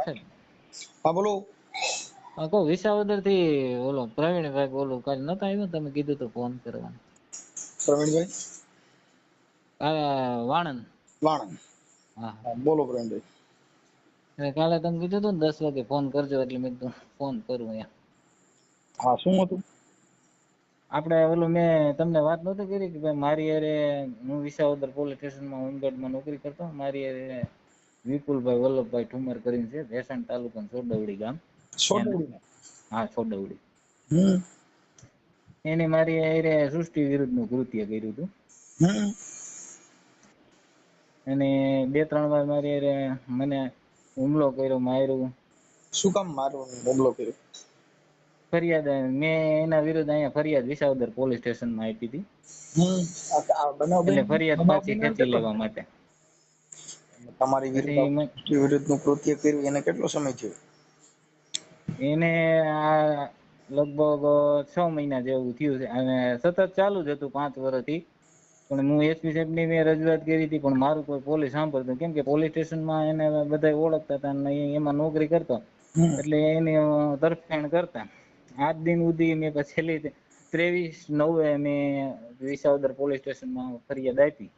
સાહેબ હા બોલો. કહો વિસાવદર થી ઓલો પ્રવીણભાઈ બોલું. કાલે નતા આવ્યો તમે કીધું તો ફોન કરવાનો. પ્રવીણભાઈ વાણંદ. વાણંદ. હા હા બોલો પ્રવીણભાઈ. એટલે કાલે તમે કીધું હતું ને 10 વાગે ફોન કરજો એટલે મેં કીધું ફોન કરું એમ. હા શું હતું? આપણે ઓલું મેં તમને વાત નહોતી કરી કે ભાઈ મારી યારે હું વિસાવદર પોલીસ સ્ટેશનમાં હોમગાર્ડમાં નોકરી કરતો. મારી યારે વિપુલભાઈ વલ્લભભાઈ ઠુમર કરીને છે, ભેસાણ તાલુકાનું સોડવડી ગામ. સોડવડીમાં? હા સોડવડી. હમ એને મારી યારે સૃષ્ટિ વિરુદ્ધનું કૃત્ય કર્યું હતું. હમ અને 2-3 વાર મારી યારે મને હુમલો કર્યો, માર્યું. શું કામ મારવાનો હુમલો કર્યો? ફરિયાદ મેં એના વિરુદ્ધ અહીંયા ફરિયાદ વિસાવદર પોલીસ સ્ટેશનમાં આપી હતી. આ બનાવ એટલે બન્યો ફરિયાદ પાછી ખેંચી કેટલો લેવા માટે. તમારી પછી વિરુદ્ધનું કૃત્ય કર્યું એને કેટલો સમય થયો? એને આ લગભગ 6 મહિના જેવું થયું છે અને સતત ચાલુ જ હતું 5 વર્ષથી. પણ હું એસપી સાહેબની મેં રજૂઆત કરી હતી પણ મારું કોઈ પોલીસ સાંભળતું. કેમ કે પોલીસ સ્ટેશનમાં એને બધા ઓળખતા હતા અને એમાં નોકરી કરતો એટલે એની તરફેણ કરતા. આજ દિન સુધી મેં છેલ્લી 23/9 મેં વિસાવદર પોલીસ સ્ટેશનમાં ફરિયાદ આપી.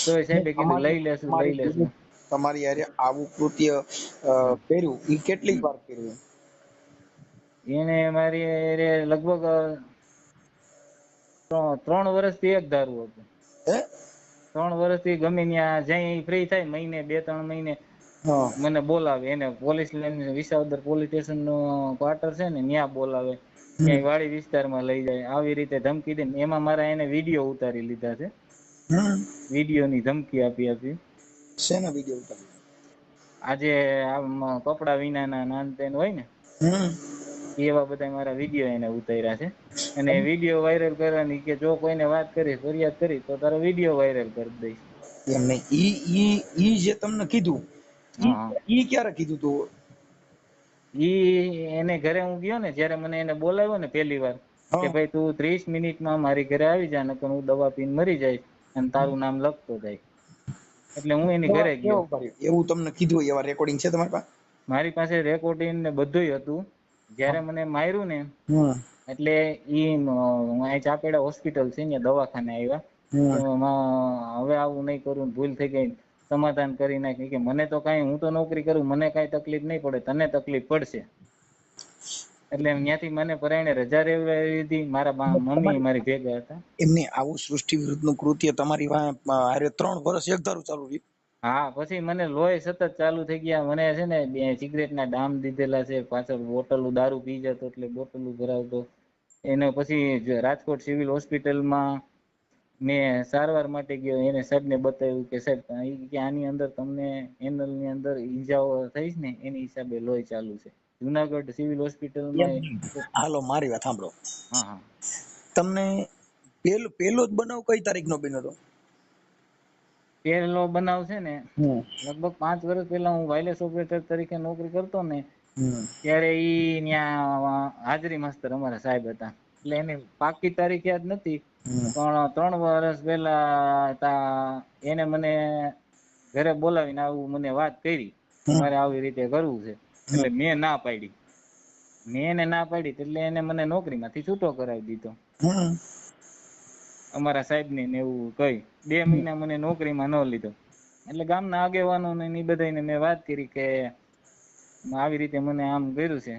તો સાહેબે કીધું લઈ લેશું લઈ લેશું. તમારી યારે આવું કૃત્ય કર્યું એ કેટલીક વાર કર્યું? એને મારી યારે લગભગ 3 વર્ષથી એક ધારું હતું. હે? 3 વર્ષથી ગમે ત્યાં જ્યાં ફ્રી થાય મહિને 2-3 મહિને હા મને બોલાવે. એને police line Visavadar police station નો ક્વાર્ટર છે ને ત્યાં બોલાવે. ક્યાંય વાડી વિસ્તારમાં લઈ જાય. આવી રીતે ધમકી દે. એમાં મારા એને વિડીયો ઉતારી લીધા છે. વિડીયોની ધમકી આપી. શેના વિડીયો ઉતાર્યા? આજે આમ કપડા વિનાના નાન તેન હોય ને એવા બધા મારા વિડીયો એને ઉતાર્યા છે. અને વિડીયો વાયરલ કરવાની કે જો કોઈને વાત કરી ફરિયાદ કરી તો તારો વિડીયો વાયરલ કરી દઈશ. એમ નહીં. ઈ જે તમને કીધું હા ઈ ક્યારે કીધું તું? એને ઘરે હું ગયો ને જ્યારે મને એને બોલાવ્યો ને પહેલી વાર કે હા ભાઈ તું 30 મિનિટમાં મારી ઘરે આવી જા નકર હું દવા પીને મરી જઈશ અને તારું નામ લખતો જાય. એટલે હું એની ઘરે ગયો. એવું તમને કીધું એવા રેકોર્ડિંગ છે તમારી પાસે? મારી પાસે રેકોર્ડિંગ ને બધુંય હતું. જ્યારે મને માર્યું ને એટલે અહીં ચાપેડા હોસ્પિટલ છે ત્યાં દવાખાને આવ્યા. કે હવે આવું નહીં કરું, ભૂલ થઈ ગઈ, સમાધાન કરી નાખી. કે મને તો કાંઈ, હું તો નોકરી કરું, મને કાંઈ તકલીફ નહીં પડે, તને તકલીફ પડશે. એટલે ત્યાંથી મને પરાયણે રજા લેવી લીધી. મારા મમ્મી મારી ભેગા હતા. એમને આવું સૃષ્ટિ વિરુદ્ધનું કૃત્ય તમારી હારે 3 વર્ષ એકધારું ચાલુ રહ્યું? હા પછી મને લોહી સતત ચાલુ થઈ ગયા. મને છે ને 2 સિગરેટના ડામ દીધેલા છે. પાછળ બોટલો દારૂ પી જતો એટલે બોટલો ભરાવતો. એને પછી રાજકોટ સિવિલ હોસ્પિટલમાં મેં સારવાર માટે ગયો. એને સાહેબને બતાવ્યું કે સાહેબ કે આની અંદર તમને એનલની અંદર ઈજાઓ થઈ છે ને એની હિસાબે લોહી ચાલુ છે. જુનાગઢ સિવિલ હોસ્પિટલમાં. હાલો મારી વાત સાંભળો. હા હા. તમને પેલો જ બનાવ કઈ તારીખનો બન્યો હતો? પહેલો બનાવ છે ને લગભગ 5 વર્ષ પહેલા હું વાયરલેસ ઓપરેટર તરીકે નોકરી કરતો ને ત્યારે ઈ ત્યાં હાજરી માસ્તર અમારા સાહેબ હતા. એટલે એની પાકી તારીખ યાદ નથી પણ 3 વર્ષ પહેલા એને મને ઘરે બોલાવીને આવું મને વાત કરી કે મારે આવી રીતે કરવું છે. એટલે મેં ના પાડી. એને ના પાડી એટલે એને મને નોકરીમાંથી છૂટો કરાવી દીધો. અમારા સાહેબને ને એવું કહી 2 મહિના મને નોકરીમાં ન લીધો. એટલે ગામના આગેવાનોને એ બધાને મેં વાત કરી કે આવી રીતે મને આમ કર્યું છે.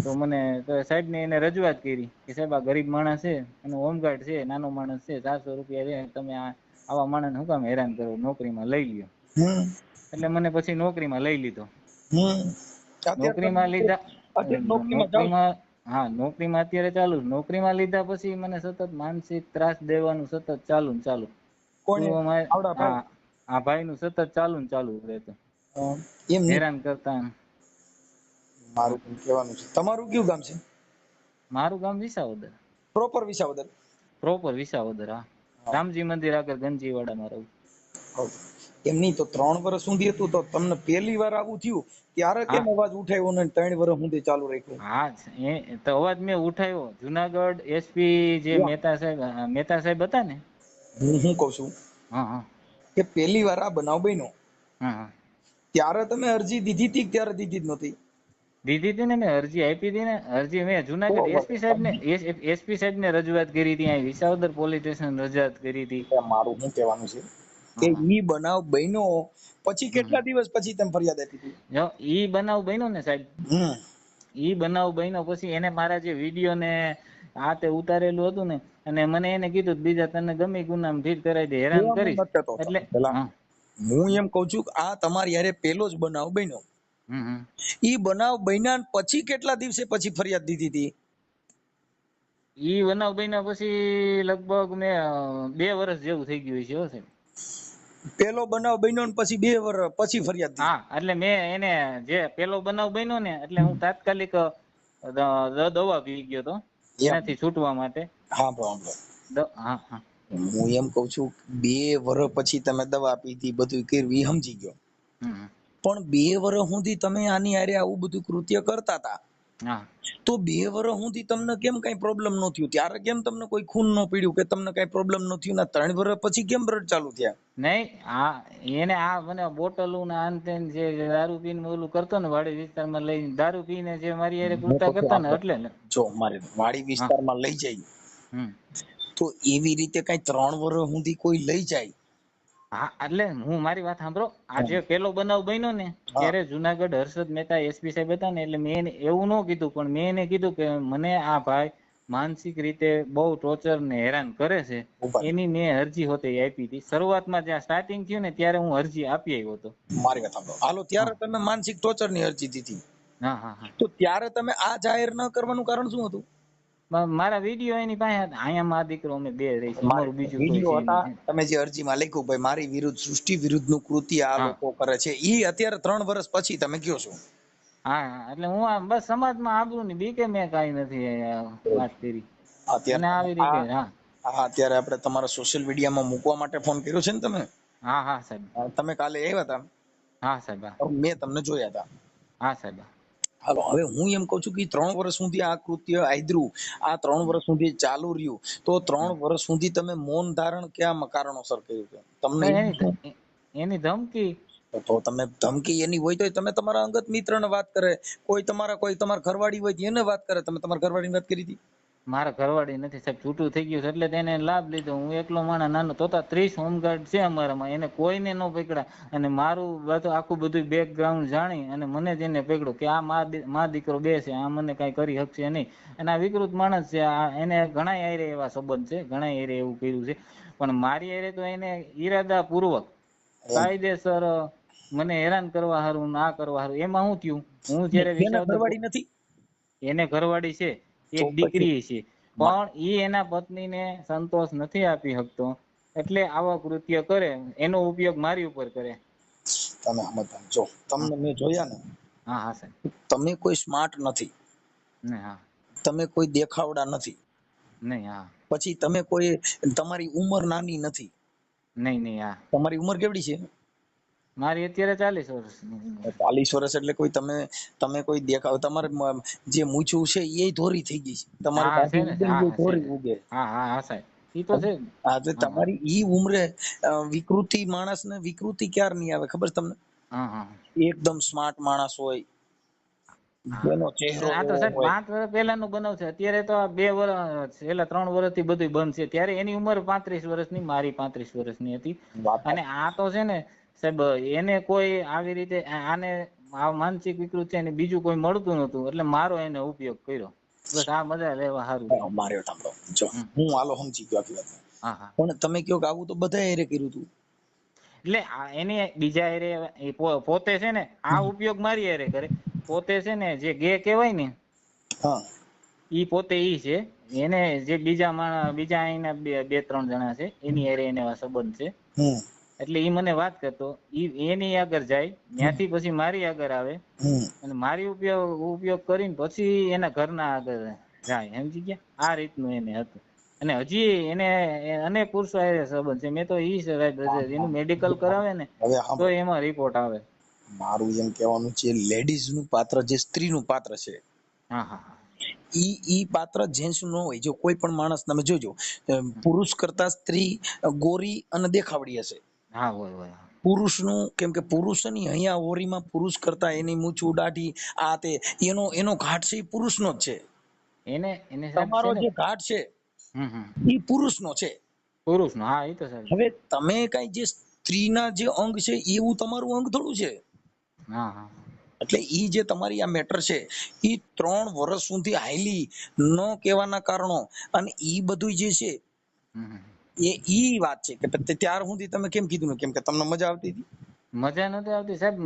તો મને સાહેબને એને રજૂઆત કરી કે સાહેબ આ ગરીબ માણસ છે અને હોમગાર્ડ છે, નાનો માણસ છે, 400 રૂપિયા છે, તમે આવા માણસને શું કામ હેરાન કરો, નોકરીમાં લઈ લ્યો. એટલે મને પછી નોકરીમાં લઈ લીધો. નોકરીમાં લીધા. નોકરીમાં હા નોકરીમાં અત્યારે ચાલુ. નોકરીમાં લીધા પછી મને સતત માનસિક ત્રાસ દેવાનું સતત ચાલુ. આ ભાઈનું સતત ચાલુ રહેતું. એમ નહીં. હેરાન કરતા. મારું કહેવાનું છે. તમારું કયું ગામ છે? મારું ગામ વિસાવદર. પ્રોપર વિસાવદર? પ્રોપર વિસાવદર. હા. રામજી મંદિર આગળ ગંજીવાડામાં રહું. એમ નહીં તો 3 વર્ષ સુધી હતું તો તમને પહેલી વાર આવું થયું ત્યારે કેમ અવાજ ઉઠાવ્યો ને 3 વર્ષ સુધી ચાલુ રાખ્યું? હા એ તો અવાજ મેં ઉઠાવ્યો. જુનાગઢ એસપી જે મહેતા સાહેબ હતા ને. હું કહું છું હા હા કે પહેલી વાર આ બનાવ બન્યો હા હા ત્યારે તમે અરજી દીધી હતી કે ત્યારે દીધી જ નહોતી? દીધી હતી ને, મેં અરજી આપી હતી ને. અરજી મેં જુનાગઢ એસપી સાહેબ ને રજૂઆત કરી હતી, અહીં વિસાવદર પોલીસ સ્ટેશન રજૂઆત કરી હતી. મારું શું કહેવાનું છે કે હા ઈ બનાવ બન્યો પછી કેટલા દિવસ પછી તમે ફરિયાદ આપી હતી? જો ઈ બનાવ બન્યો ને સાહેબ, હમ ઈ બનાવ બન્યો પછી એને મારા જે વિડીયો ને આ તે ઉતારેલું હતું ને, અને મને એને કીધું બીજા તને ગમે ગુનામાં ફીટ કરાવી દે, હેરાન હું કરીશ. નથી કહેતો એટલે પેલા હા હું એમ કઉ છું કે આ તમારી હારે પેલો જ બનાવ બન્યો. હમ ઈ બનાવ બન્યા પછી કેટલા દિવસે પછી ફરિયાદ દીધી હતી? ઈ બનાવ બન્યા પછી લગભગ મેં 2 વર્ષ જેવું થઈ ગયું છે હો સાહેબ. પેલો બનાવ બન્યો ને પછી 2 વર્ષ પછી ફરિયાદ દીધી? હા, એટલે મેં એને જે પેલો બનાવ બન્યો ને, એટલે હું તાત્કાલિક દવા પી ગયો તો એમ એનાથી છૂટવા માટે. હા બરાબર. હા હા હું એમ કઉ છું 2 વર્ષ પછી તમે દવા પીધી, બધું કર્યું, ઈ સમજી ગયો. હમ પણ 2 વર્ષ સુધી તમે આની હારે આવું બધું કૃત્ય કરતા હતા, હા તો 2 વર્ષ સુધી તમને કેમ કઈ પ્રોબ્લેમ ન થયું? ત્યારે કેમ તમને કોઈ ખૂન ન પીડ્યું કે તમને કઈ પ્રોબ્લેમ ન થયું? ના 3 વર્ષ પછી કેમ બ્લડ ચાલુ થયા? નહીં, એને મને બોટલું ને આન તેન જે દારૂ પીને ઓલું કરતો ને, વાડી વિસ્તારમાં લઈને દારૂ પીને જે મારી હારે હું કૃત્ય તો કરતા ને, આપણે એટલે ને. જો મારે વાડી હા વિસ્તારમાં લઈ જાય હમ તો એવી રીતે કઈ 3 વર્ષ સુધી કોઈ લઈ જાય? હા, એટલે હું મારી વાત સાંભળો. આ હમ. જે પેલો બનાવ બન્યો ને, હા ત્યારે જુનાગઢ હર્ષદ મહેતા એસપી સાહેબ હતા ને, એટલે મેં એવું ન કીધું, પણ મેં એને કીધું કે મને આ ભાઈ માનસિક રીતે બહુ ટોર્ચર ને હેરાન કરે છે. ઉભા એની મેં અરજી હોતે આપી હતી. શરૂઆતમાં જ્યાં સ્ટાર્ટિંગ થયું ને, ત્યારે હું અરજી આપી આવ્યો હતો. મારી વાત સાંભળો. હાલો, હા ત્યારે તમે માનસિક ટોર્ચર ની અરજી દીધી, હા હા હા તો ત્યારે તમે આ જાહેર ન કરવાનું કારણ શું હતું? મારા વિડીયો એની પાસે હતા. અહીંયા માં દીકરો અમે 2 રહી છે, મારે અમારું બીજું કોઈ વિડીયો છે હતા, નહીં. તમે જે અરજીમાં લખ્યું ભાઈ મારી વિરુદ્ધ સૃષ્ટિ વિરુદ્ધ નું કૃત્ય આ હા લોકો કરે છે, ઈ અત્યારે 3 વર્ષ પછી તમે કયો છો? હા હા, એટલે હું બસ સમાજમાં આબરૂ ની બીકે મેં કાંઈ નથી વાત કરી. અને અત્યારે આવી રીતે હા હા અત્યારે આપણે તમારા સોશિયલ મીડિયામાં મૂકવા માટે ફોન કર્યો છે ને તમે? હા હા સાહેબ. તમે કાલે આવ્યા હતા, હા સાહેબ. મેં તમને જોયા હતા. હા સાહેબ. હાલો, હવે હું એમ કઉ છું કે 3 વર્ષ સુધી આ કૃત્ય આદર્યું, આ 3 વર્ષ સુધી ચાલુ રહ્યું, તો 3 વર્ષ સુધી તમે મૌન ધારણ કયા કારણોસર કર્યું છે? તમને બસ એની ધમકી. તો તમે ધમકી એની હોય તો તમે તમારા અંગત મિત્રને વાત કરે, કોઈ તમારા ઘરવાળી હોય એને વાત કરે. તમે તમારા ઘરવાળીની વાત કરી હતી? મારા ઘરવાળી નથી સાહેબ, છૂટું થઈ ગયું છે એટલે તેને લાભ લીધો. હું એકલો માણસ નાનો તો 30 હોમગાર્ડ છે અમારામાં, એને કોઈને ન પકડ્યા. અને મારું આખું બધું બેકગ્રાઉન્ડ જાણી અને મને જ એને પકડ્યો કે આ મા દીકરો 2 છે, આ મને કઈ કરી શકશે નહીં. અને આ વિકૃત માણસ છે, એને ઘણા હારે એવા સંબંધ છે, ઘણા હારે એવું કર્યું છે. પણ મારી હારે તો એને ઈરાદાપૂર્વક એમ કાયદેસર મને હેરાન કરવા હારું, ના કરવા હારું. એમાં શું થયું, હું ને જયારે એના વિસાવદર, ઘરવાળી નથી? એને ઘરવાળી છે, તો એક પછી દીકરી છે, પણ ઈ એના પત્નીને સંતોષ નથી આપી શકતો, એટલે આવા કૃત્ય કરે, એનો ઉપયોગ મારી ઉપર કરે. તમે સમજતા જો, હા તમને મેં જોયા ને, હા હા સાહેબ. તમે કોઈ સ્માર્ટ નથી, ને હા તમે કોઈ દેખાવડા નથી, નહીં હા પછી તમે કોઈ, તમારી ઉંમર નાની નથી. નહીં નહીં હા. તમારી ઉંમર કેવડી છે? મારી અત્યારે 40 વર્ષ. 40 વર્ષ એટલે કોઈ તમે કોઈ દેખાવ, તમારે જે મૂછું છે એ ધોરી થઈ ગઈ છે, તમારી હા છે દાઢી ને, ઉગે ને હા એ હા છે ધોરી ને. ઉગે. હા હા હા સાહેબ, ઈ તો છે. આજે હા હા તમારી ઈ ઉંમરે વિકૃતિ, માણસને વિકૃતિ ક્યાર નહીં આવે ખબર છે તમને? હા હા. એકદમ સ્માર્ટ માણસ હોય, જેનો ચહેરો આ તો એવો સાહેબ હોય. 5 વર્ષ પહેલાનું બનાવ છે. અત્યારે તો આ 2 વર્ષ, છેલ્લા 3 વર્ષથી બધું બંધ છે. ત્યારે એની ઉંમર 35 વર્ષની, મારી 35 વર્ષની હતી. વાત અને આ તો છે ને સાહેબ, એને કોઈ આવી રીતે આને આ માનસિક વિકૃત છે, અને બીજું કોઈ મળતું નતું, એટલે મારો એને ઉપયોગ કર્યો. બસ આ મજા લેવા સારું થઈ. મારે સાંભળો, જો હું હાલો સમજી ગયો આખી વાત, હા હા. પણ તમે કયો કે આવું તો બધાએ હારે કર્યું હતું. એટલે એને બીજા હારે પોતે છે ને આ ઉપયોગ મારી હારે કરે, પોતે છે ને જે ગે કહેવાય ને, હા ઈ પોતે ઈ છે. એને જે બીજા અહીંના 2-3 જણા છે, એની હારે એને સંબંધ છે. હમ એટલે ઈ મને વાત કરતો, ઈ એની આગળ જાય, ત્યાંથી પછી મારી આગળ આવે, હમ અને મારી ઉપયોગ કરીને પછી એના ઘરના આગળ જાય, સમજી ગયા? આ રીતનું એને હતું. અને હજી એને અનેક પુરુષો હારે સંબંધ છે. મેં તો એનું મેડિકલ કરાવે ને, હવે તો સાંભળો, એમાં રિપોર્ટ આવે. મારું એમ કહેવાનું છે, લેડીઝ નું પાત્ર જે સ્ત્રીનું પાત્ર છે, હા હા હા. ઈ પાત્ર જેન્ટ્સ નો હોય. જો કોઈ પણ માણસ તમે જોજો, પુરુષ કરતા સ્ત્રી ગોરી અને દેખાવડી હશે. હા હોય હોય. પુરુષનું, કેમ કે પુરુષની અહીંયા ઓરીમાં પુરુષ કરતા એની મૂછું દાઢી આ તે એનો ઘાટ છે એ પુરુષનો જ છે. એને એને સાહેબ છે તમારો ને. જે ઘાટ છે હમ. એ પુરુષનો છે. પુરુષ નો, હા એ તો સાહેબ. હવે તમે કઈ જે સ્ત્રીના જે અંગ છે એવું તમારું અંગ થોડું છે. હા હા. એટલે ઈ જે તમારી આ મેટર છે ઈ 3 વર્ષ સુધી હાઈલી ન કહેવાના કારણો અને ઈ બધું જે છે હમ. એ ઈ વાત છે કે ત્યાર સુધી તમે કેમ કીધું ને, કેમ કે તમને મજા આવતી હતી. મજા નથી આવતી સાહેબ.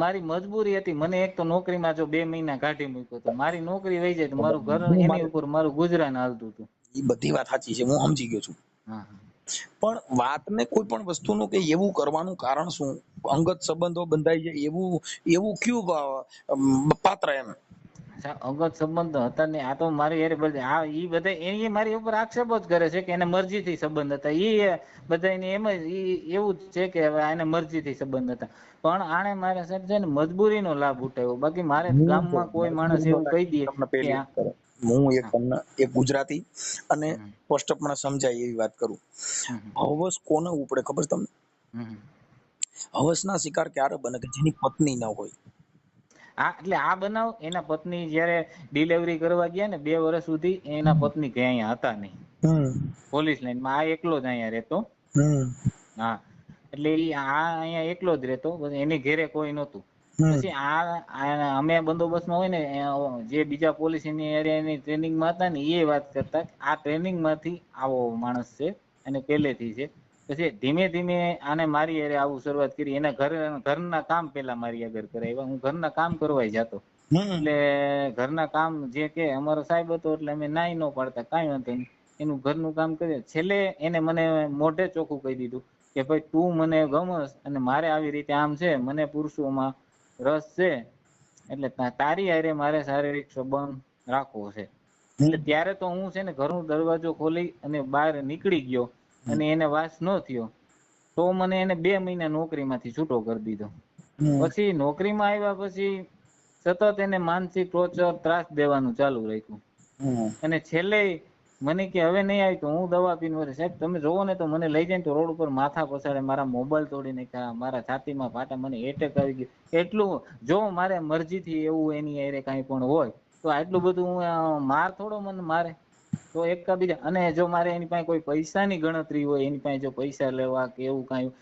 મારી મજબૂરી હતી. મને એક તો નોકરીમાં જો 2 મહિના કાઢી મૂક્યો તો મારી નોકરી વહી જાય તો મારું ઘર હું એની મારે ઉપર મારું ગુજરાન હાલતું હતું. ઈ બધી વાત સાચી છે, હું સમજી ગયો છું. હા. પણ વાતને કોઈ પણ વસ્તુનું કે એવું કરવાનું કારણ શું, અંગત સંબંધો બંધાઈ જાય એવું એવું કયું પાત્ર એમ. અંગત સંબંધ હતા ને આ તો મારી યાર આ ઈ બધા એ મારી ઉપર આક્ષેપો જ કરે છે કે એને મરજીથી સંબંધ હતા. ઈ બધાને એમ જ એવું જ છે કે એને મરજીથી સંબંધ હતા. પણ આણે મારે સાહેબ છે ને મજબૂરીનો લાભ ઉઠાવ્યો. બાકી મારે ગામમાં કોઈ માણસ એવું કહી દે કે હું એક તમને એક ગુજરાતી અને સ્પષ્ટપણે સમજાય એવી વાત કરું. હવસ કોને ઉપડે ખબર તમને? હવસના શિકાર ક્યારે બને કે જેની પત્ની ન હોય. હા, એટલે આ બનાવ એના પત્ની જયારે ડિલિવરી કરવા ગયા ને 2 વર્ષ સુધી એના પત્ની કે અહીંયા હતા નહીં પોલીસ લાઈનમાં. આ એકલો જ અહીંયા રહેતો. હા, એટલે આ અહીંયા એકલો જ રહેતો. એની ઘેરે કોઈ નહોતું. પછી આ અમે બંદોબસ્તમાં હોય ને જે બીજા પોલીસ એની એરિયાની ટ્રેનિંગમાં હતા ને એ વાત કરતા આ ટ્રેનિંગમાંથી આવો માણસ છે અને પહેલેથી છે. પછી ધીમે ધીમે આને મારી હારે આવું શરૂઆત કરી. એના ઘરના કામ પેલા મારી આગળ કરાવ્યા. હું ઘરના કામ કરવા જતો એટલે ઘરના કામ જે કે અમારો સાહેબ હતો એટલે અમે નાઈ ન પાડતા, કાંઈ વાંધો નહીં, એનું ઘરનું કામ કરીએ. છેલ્લે એને મને મોઢે ચોખ્ખું કહી દીધું કે ભાઈ તું મને ગમસ અને મારે આવી રીતે આમ છે, મને પુરુષોમાં રસ છે, એટલે તારી હારે મારે શારીરિક સંબંધ રાખવો છે. એટલે ત્યારે તો હું છે ને ઘરનો દરવાજો ખોલી અને બહાર નીકળી ગયો અને એને વાસ ન થયો તો મને એને 2 મહિના નોકરીમાંથી છૂટો કરી દીધો. પછી નોકરીમાં આવ્યા પછી સતત એને માનસિક ટોર્ચર ત્રાસ દેવાનું ચાલુ રાખ્યું. અને છેલ્લે મને કે હવે નહીં આવી તો હું દવા પીને મરીશ. સાહેબ તમે જોવો ને તો મને લઈ જાય તો રોડ ઉપર માથા પછાડે, મારા મોબાઈલ તોડી નાખ્યા, મારા છાતીમાં ફાટા, મને એટેક આવી ગયું. એટલું જો મારે મરજીથી એવું એની હારે કાંઈ પણ હોય તો આટલું બધું માર થોડો મને મારે તો એકા બીજા. અને જો મારે એની પાસે કોઈ પૈસાની ગણતરી હોય, એની પાસે જો પૈસા લેવા કે એવું કાંઈ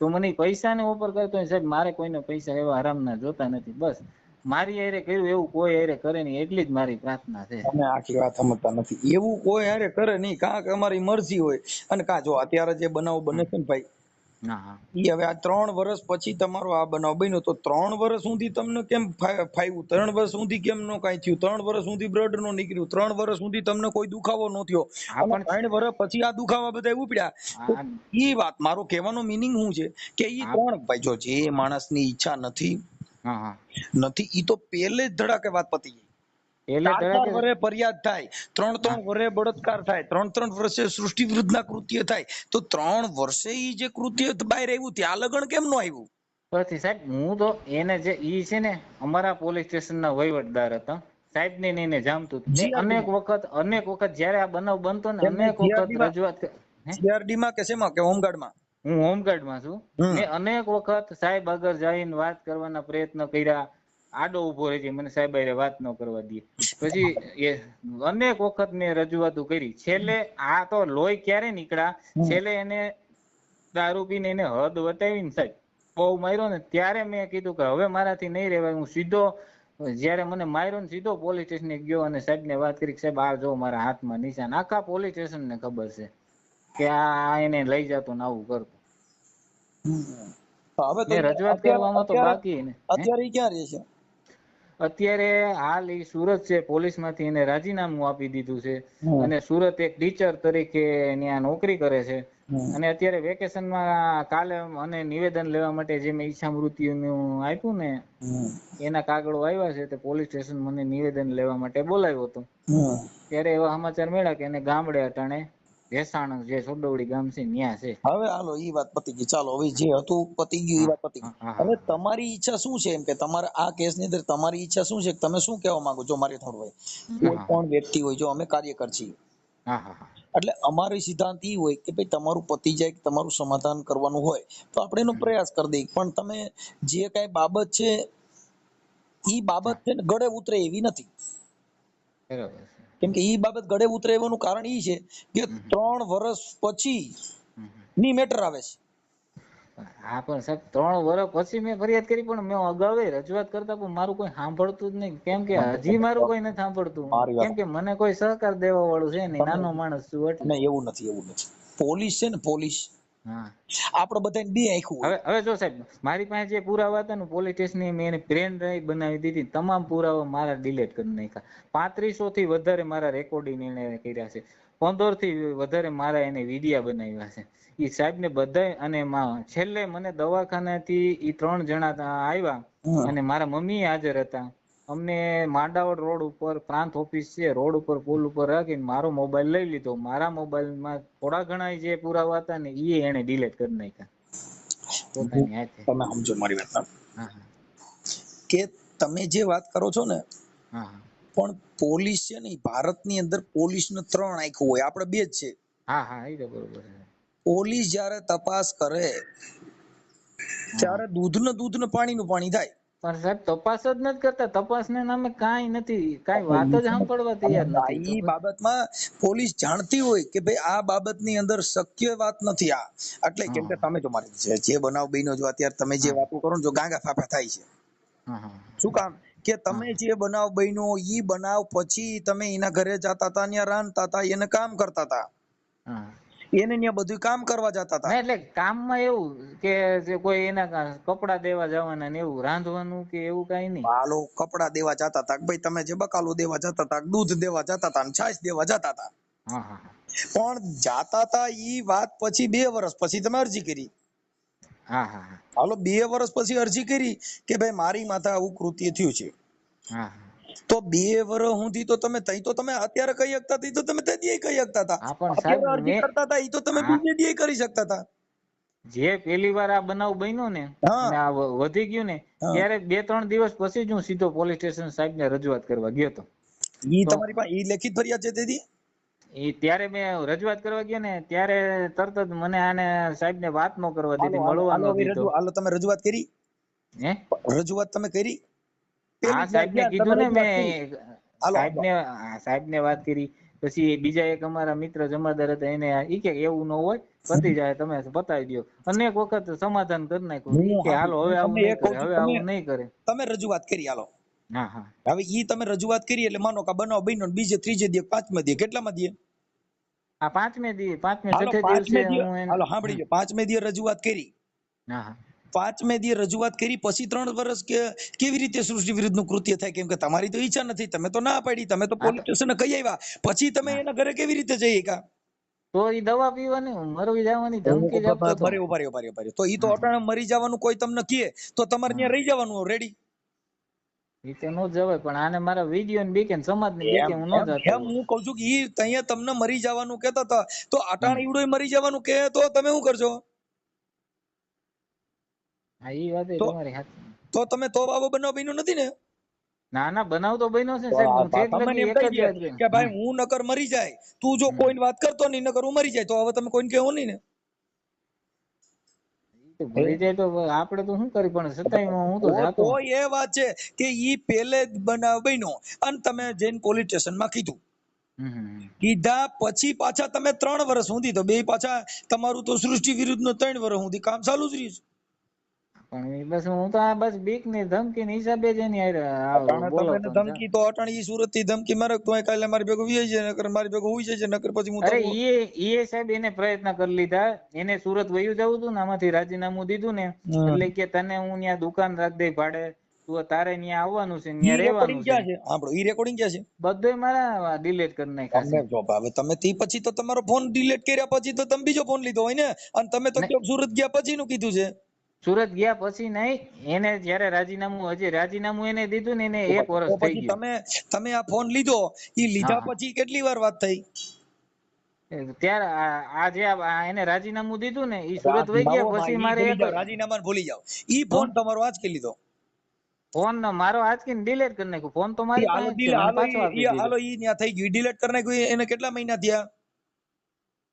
તો મને પૈસાને ઉપર કરતો હોય. સાહેબ મારે કોઈને પૈસા એવા આરામના જોતા નથી. બસ મારી હારે કર્યું એવું કોઈ હારે કરે નહીં, એટલી જ મારી પ્રાર્થના છે. તમે આખી વાત સમજતા નથી. એવું કોઈ હારે કરે નહીં, કાં કે અમારી મરજી હોય અને કાં જો અત્યારે જે બનાવ બને છે ને ભાઈ, ઈ હવે આ 3 વર્ષ પછી તમારો આ બનાવ બન્યો તો 3 વર્ષ સુધી તમને કેમ ફાવ્યું? 3 વર્ષ સુધી કેમ નો કાંઈ થયું? 3 વર્ષ સુધી બ્લડ નો નીકળ્યું? 3 વર્ષ સુધી તમને કોઈ દુખાવો ન થયો? અને 3 વર્ષ પછી આ દુખાવા બધા ઉપડ્યા. તો ઈ વાત, મારો કહેવાનો મીનિંગ શું છે કે ઈ 3 ભાઈ જો જે માણસની ઈચ્છા નથી ઈ તો પહેલે જ ધડાકે વાત પતી ગઈ. 4 વર્ષે ફરિયાદ થાય, 3 વર્ષે બળાત્કાર થાય, 3 વર્ષે સૃષ્ટિ વિરુદ્ધના કૃત્ય થાય, તો 3 વર્ષે ઈ જે કૃત્ય બહાર આવ્યું ત્યાં લગન કેમ નો આવ્યું? પછી સાહેબ હું તો એને જે ઈ છે ને અમારા પોલીસ સ્ટેશનના વહીવટદાર હતા સાહેબ ને એને જામતું હતું. અનેક વખત જયારે આ બનાવ બનતો ને અનેક વખત રજૂઆત. જીઆરડી માં કે શેમાં કે હોમગાર્ડમાં? હું હોમગાર્ડમાં છું. મેં અનેક વખત સાહેબ આગળ જઈને વાત કરવાના પ્રયત્ન કર્યા. આડો ઉભો રહી જાય, મને સાહેબ હારે વાત ન કરવા દે. પછી અનેક વખત મેં રજૂઆતો કરી. છેલ્લે આ તો લોહી ક્યારે નીકળ્યા, છેલ્લે એને દારૂ પીને એને હદ વટાવી ને સાહેબ બહુ માર્યો ને ત્યારે મેં કીધું કે હવે મારાથી નહીં રહેવાય. હું સીધો જયારે મને માર્યો ને સીધો પોલીસ સ્ટેશને ગયો અને સાહેબ ને વાત કરી, સાહેબ આ જો મારા હાથમાં નિશાન. આખા પોલીસ સ્ટેશન ને ખબર છે કે આ એને લઈ જતો ને આવું કરતો. હવે તો રજૂઆત કરવામાં તો બાકી ને. અત્યારે ક્યાં રહે છે? અત્યારે હાલ એ સુરત છે, પોલીસ માંથી એને રાજીનામું આપી દીધું છે અને સુરત એક ટીચર તરીકે ત્યાં નોકરી કરે છે. અને અત્યારે વેકેશનમાં કાલે મને નિવેદન લેવા માટે જે મેં ઈચ્છા મૃત્યુનું આપ્યું ને એના કાગળો આવ્યા છે, તે પોલીસ સ્ટેશન મને નિવેદન લેવા માટે બોલાવ્યો હતો. ત્યારે એવા સમાચાર મળ્યા કે એને ગામડે અટાણે ભેસાણ જે સોડવડી ગામ છે ત્યાં છે. હવે હાલો ઈ વાત પતી ગઈ, ચાલો હવે જે હતું પતી ગયું, ઈ વાત પતી ગઈ. હવે તમારી ઈચ્છા શું છે એમ કે તમારે આ કેસ ની અંદર તમારી ઈચ્છા શું છે, તમે શું કહેવા માંગો છો? મારે થોડું કોઈ પણ વ્યક્તિ હોય, જો અમે કાર્યકર છીએ, એટલે અમારી સિદ્ધાંત ઈ હોય કે ભાઈ તમારું પતી જાય, તમારું સમાધાન કરવાનું હોય તો આપણે એનો પ્રયાસ કરી દઈએ, પણ તમે જે કઈ બાબત છે ઈ બાબત છે ને ગળે ઉતરે એવી નથી. બરાબર છે. કેમ કે ઈ બાબત ગળે ઉતરે એવાનું કારણ ઈ છે કે 3 વર્ષ પછી ની મેટર આવે છે. હા પણ સાહેબ 3 વર્ષ પછી મેં ફરિયાદ કરી, પણ મેં અગાઉ રજૂઆત કરતા પણ મારું કોઈ સાંભળતું જ નહીં. કેમ કે હજી મારું કોઈ નથી સાંભળતું, મારી વાત કેમ કે મને કોઈ સહકાર દેવા વાળું છે નહીં, નાનો માણસ છું એટલે. એવું નથી. પોલીસ છે ને, પોલીસ હા આપણે બધાને બે આંખું હોય. હવે જો સાહેબ મારી પાસે જે પુરાવા હતા ને પોલીસ સ્ટેશન મેં એને પેન ડ્રાઈવ બનાવી દીધી, તમામ પુરાવા મારા ડિલીટ કરી નાખ્યા. 3500 થી વધારે મારા રેકોર્ડિંગ એને કર્યા છે, 15 થી વધારે મારા એને વિડિયા બનાવ્યા છે. એ સાહેબ ને બધાય, અને છેલ્લે મને દવાખાનાથી ઈ 3 જણા આવ્યા અને મારા મમ્મી હાજર હતા. અમને માંડાવડ રોડ ઉપર પ્રાંત ઓફિસ છે, રોડ ઉપર પુલ ઉપર રાખીને મારો મોબાઈલ લઈ લીધો. મારા મોબાઈલમાં થોડા ઘણા જે પુરાવા હતા ને એ એને ડિલીટ કરી નાખ્યા પોતાની હાથે. તમે સમજો મારી વાત, હા હા કે તમે જે વાત કરો છો ને, હા હા પણ પોલીસ છે ને ભારતની અંદર પોલીસને 3 આંખો હોય, આપણે 2 જ છે. હા હા એ તો બરોબર છે. પોલીસ જ્યારે તપાસ કરે ત્યારે દૂધ ને પાણીનું પાણી થાય. પણ સાહેબ તપાસ જ નથી કરતા, તપાસને નામે કાંઈ નથી, કાંઈ વાત જ સાંભળવા તૈયાર નથી. તો એ બાબતમાં પોલીસ જાણતી હોય કે ભાઈ આ બાબતની અંદર શક્ય વાત નથી આ, એટલે કેમ કે તમે જો મારી જે બનાવ બન્યો, જો અત્યારે તમે જે વાતો કરો ને, જો ગાંગા ફાફા થાય છે. શું કામ? કે તમે જે બનાવ બન્યો ઈ બનાવ પછી તમે એના ઘરે જતા હતા, ત્યાં રાંધતા હતા, એને કામ કરતા હતા, એને ત્યાં બધું કામ કરવા જતા હતા. એટલે કામમાં એવું કે જે કોઈ એના કપડા દેવા જવાના ને એવું, રાંધવાનું કે એવું કઈ નહીં. હાલો કપડા દેવા જતા હતા, ભાઈ તમે જે બકાલું દેવા જતા હતા, દૂધ દેવા જતા હતા, છાશ દેવા જતા હતા, પણ જાતા હતા ઈ વાત પછી 2 વર્ષ પછી તમે અરજી કરી. હાલો 2 વર્ષ પછી અરજી કરી કે ભાઈ મારી માથે આવું કૃત્ય થયું છે. તો 2 વર્ષ સુધી તો તમે તઈ તો તમે અત્યારે કહી શકતા હતા, તો તમે તદી કહી શકતા હતા. અત્યારે અરજી કરતા હતા એ તો તમે બીજે દી કરી શકતા હતા. જે પેલી વાર આ બનાવ બન્યો ને અને આ વધી ગયું ને, ત્યારે 2-3 દિવસ પછી જ હું સીધો પોલીસ સ્ટેશન સાહેબ ને રજૂઆત કરવા ગયો હતો. ઈ તમારી પાસે ઈ લેખિત ફરિયાદ છે તેથી? એ ત્યારે મેં રજૂઆત કરવા ગયો ને ત્યારે તરત જ મને આને સાહેબ ને વાત ન કરવા દીધી, મળવા ન દીધો. હાલો તમે રજૂઆત કરી? હે રજૂઆત તમે કરી? હા સાહેબ ને કીધું ને મેં, સાહેબ ને વાત કરી. પછી બીજા એક અમારા મિત્ર જમાદાર હતા, એને ઈ કે એવું ન હોય, પતી જાય, તમે બતાવી દો. અનેક વખત સમાધાન કરી નાખ્યું, ઈ કે હાલો હવે આવું નહીં કરે, હવે આવું નહીં કરે. તમે રજૂઆત કરી હાલો. હવે ઈ તમે રજૂઆત કરી એટલે માનો કે બનાવ બન્યો, બીજે ત્રીજે દી 5મે દી કેટલામાં દી? આ 5મે દી, 5મે-6 દિવસે હું એને, હાલો સાંભળી લો, 5મે દી રજૂઆત કરી. 5મે દી રજૂઆત કરી પછી 3 વર્ષ કે કેવી રીતે સૃષ્ટિ વિરુદ્ધનું કૃત્ય થાય? કેમ કે તમારી તો ઈચ્છા નથી, તમે તો ના પાડી, તમે તો પોલીસ સ્ટેશને કહી આવ્યા, પછી તમે એના ઘરે કેવી રીતે જઈ શકા? તો ઈ દવા પીવાની, મરવી જવાની ધમકી જ આપતો હતો. તો ઈ તો અટાણે મરી જવાનું કોઈ તમને કહે તો તમારે ત્યાં રહી જવાનું રેડી. રીતે નો જવાય, પણ આને મારા વિડિયો ને બીકે સમાજ ને બીકે હું ન જતો. હું કહું છું કે ઈ ત્યાં તમને મરી જવાનું કહેતા હતા, તો અટાણે ઈવડો મરી જવાનું કહે તો તમે શું કરશો? હા ઈ વાત તમારી સાચી. તો તમે તો બાબો બનાવ બન્યો નથી ને? ના ના બનાવ તો બન્યો છે સાહેબ, હું ઠેક લગી એક જ વાત કે ભાઈ હું નકર મરી જાય, તું જો કોઈ વાત કરતો નહીં, નકર હું મરી જાય, તો હવે તમે કોઈને કહેવો નહીં ને? મરી જાય તો આપણે તો શું કરી, પણ છતાંય હું તો જાતો. તો એ વાત છે કે ઈ પેલે બનાવ બન્યો અને તમે જઈને પોલીસ સ્ટેશનમાં કીધું, કીધા પછી પાછા તમે 3 વર્ષ સુધી, તો બે પાછા તમારું તો સૃષ્ટિ વિરુદ્ધ નો 3 વર્ષ સુધી કામ ચાલુ જ રહ્યું. પણ બસ હું તો આ બસ બીક ની ધમકી ની હિસાબે જ એની બોલાવતો. ધમકી તો અટાણી ઈ સુરત થી ધમકી મારે તો કાલે મારી ભેગો વી જાય, નકર મારી ભેગો હોઈ જાય, નકર પછી હું. અરે ઈ સાહેબ એને પ્રયત્ન કરી લીધા, એને સુરત વયું જવું હતું ને, આમાંથી રાજીનામું દીધું ને એટલે કે તને હું ત્યાં દુકાન રાખ દઈ ભાડે, તું તારે ત્યાં આવવાનું છે, ત્યાં રહેવાનું છે. ઈ રેકોર્ડિંગ ક્યાં છે? બધું મારા ડિલીટ કરી નાખ્યા છે. હવે તમે તે પછી તો તમારો ફોન ડિલીટ કર્યા પછી તો તમે બીજો ફોન લીધો હોય ને, અને તમે તો સુરત ગયા પછી નું કીધું છે. સુરત ગયા પછી નહીં, એને જયારે રાજીનામું એને દીધું ને, એને 1 વર્ષ થઈ ગયું. તમે આ ફોન લીધો, ઈ લીધા પછી કેટલી વાર વાત થઈ? ત્યારે આ જે એને રાજીનામું દીધું ને, ઈ સુરત વહી ગયા પછી મારે રાજીનામાને ભૂલી જાવ, ઈ ફોન તમારો આજ કે લીધો? ફોન મારો આજથી ડિલીટ કરી નાખ્યો, ફોન તો મારી પાસે છે, મને પાછો આપી દીધો. હાલો ઈ ન્યા થઈ ગયું, ડિલીટ કરી નાખ્યું, એને કેટલા મહિના થયા?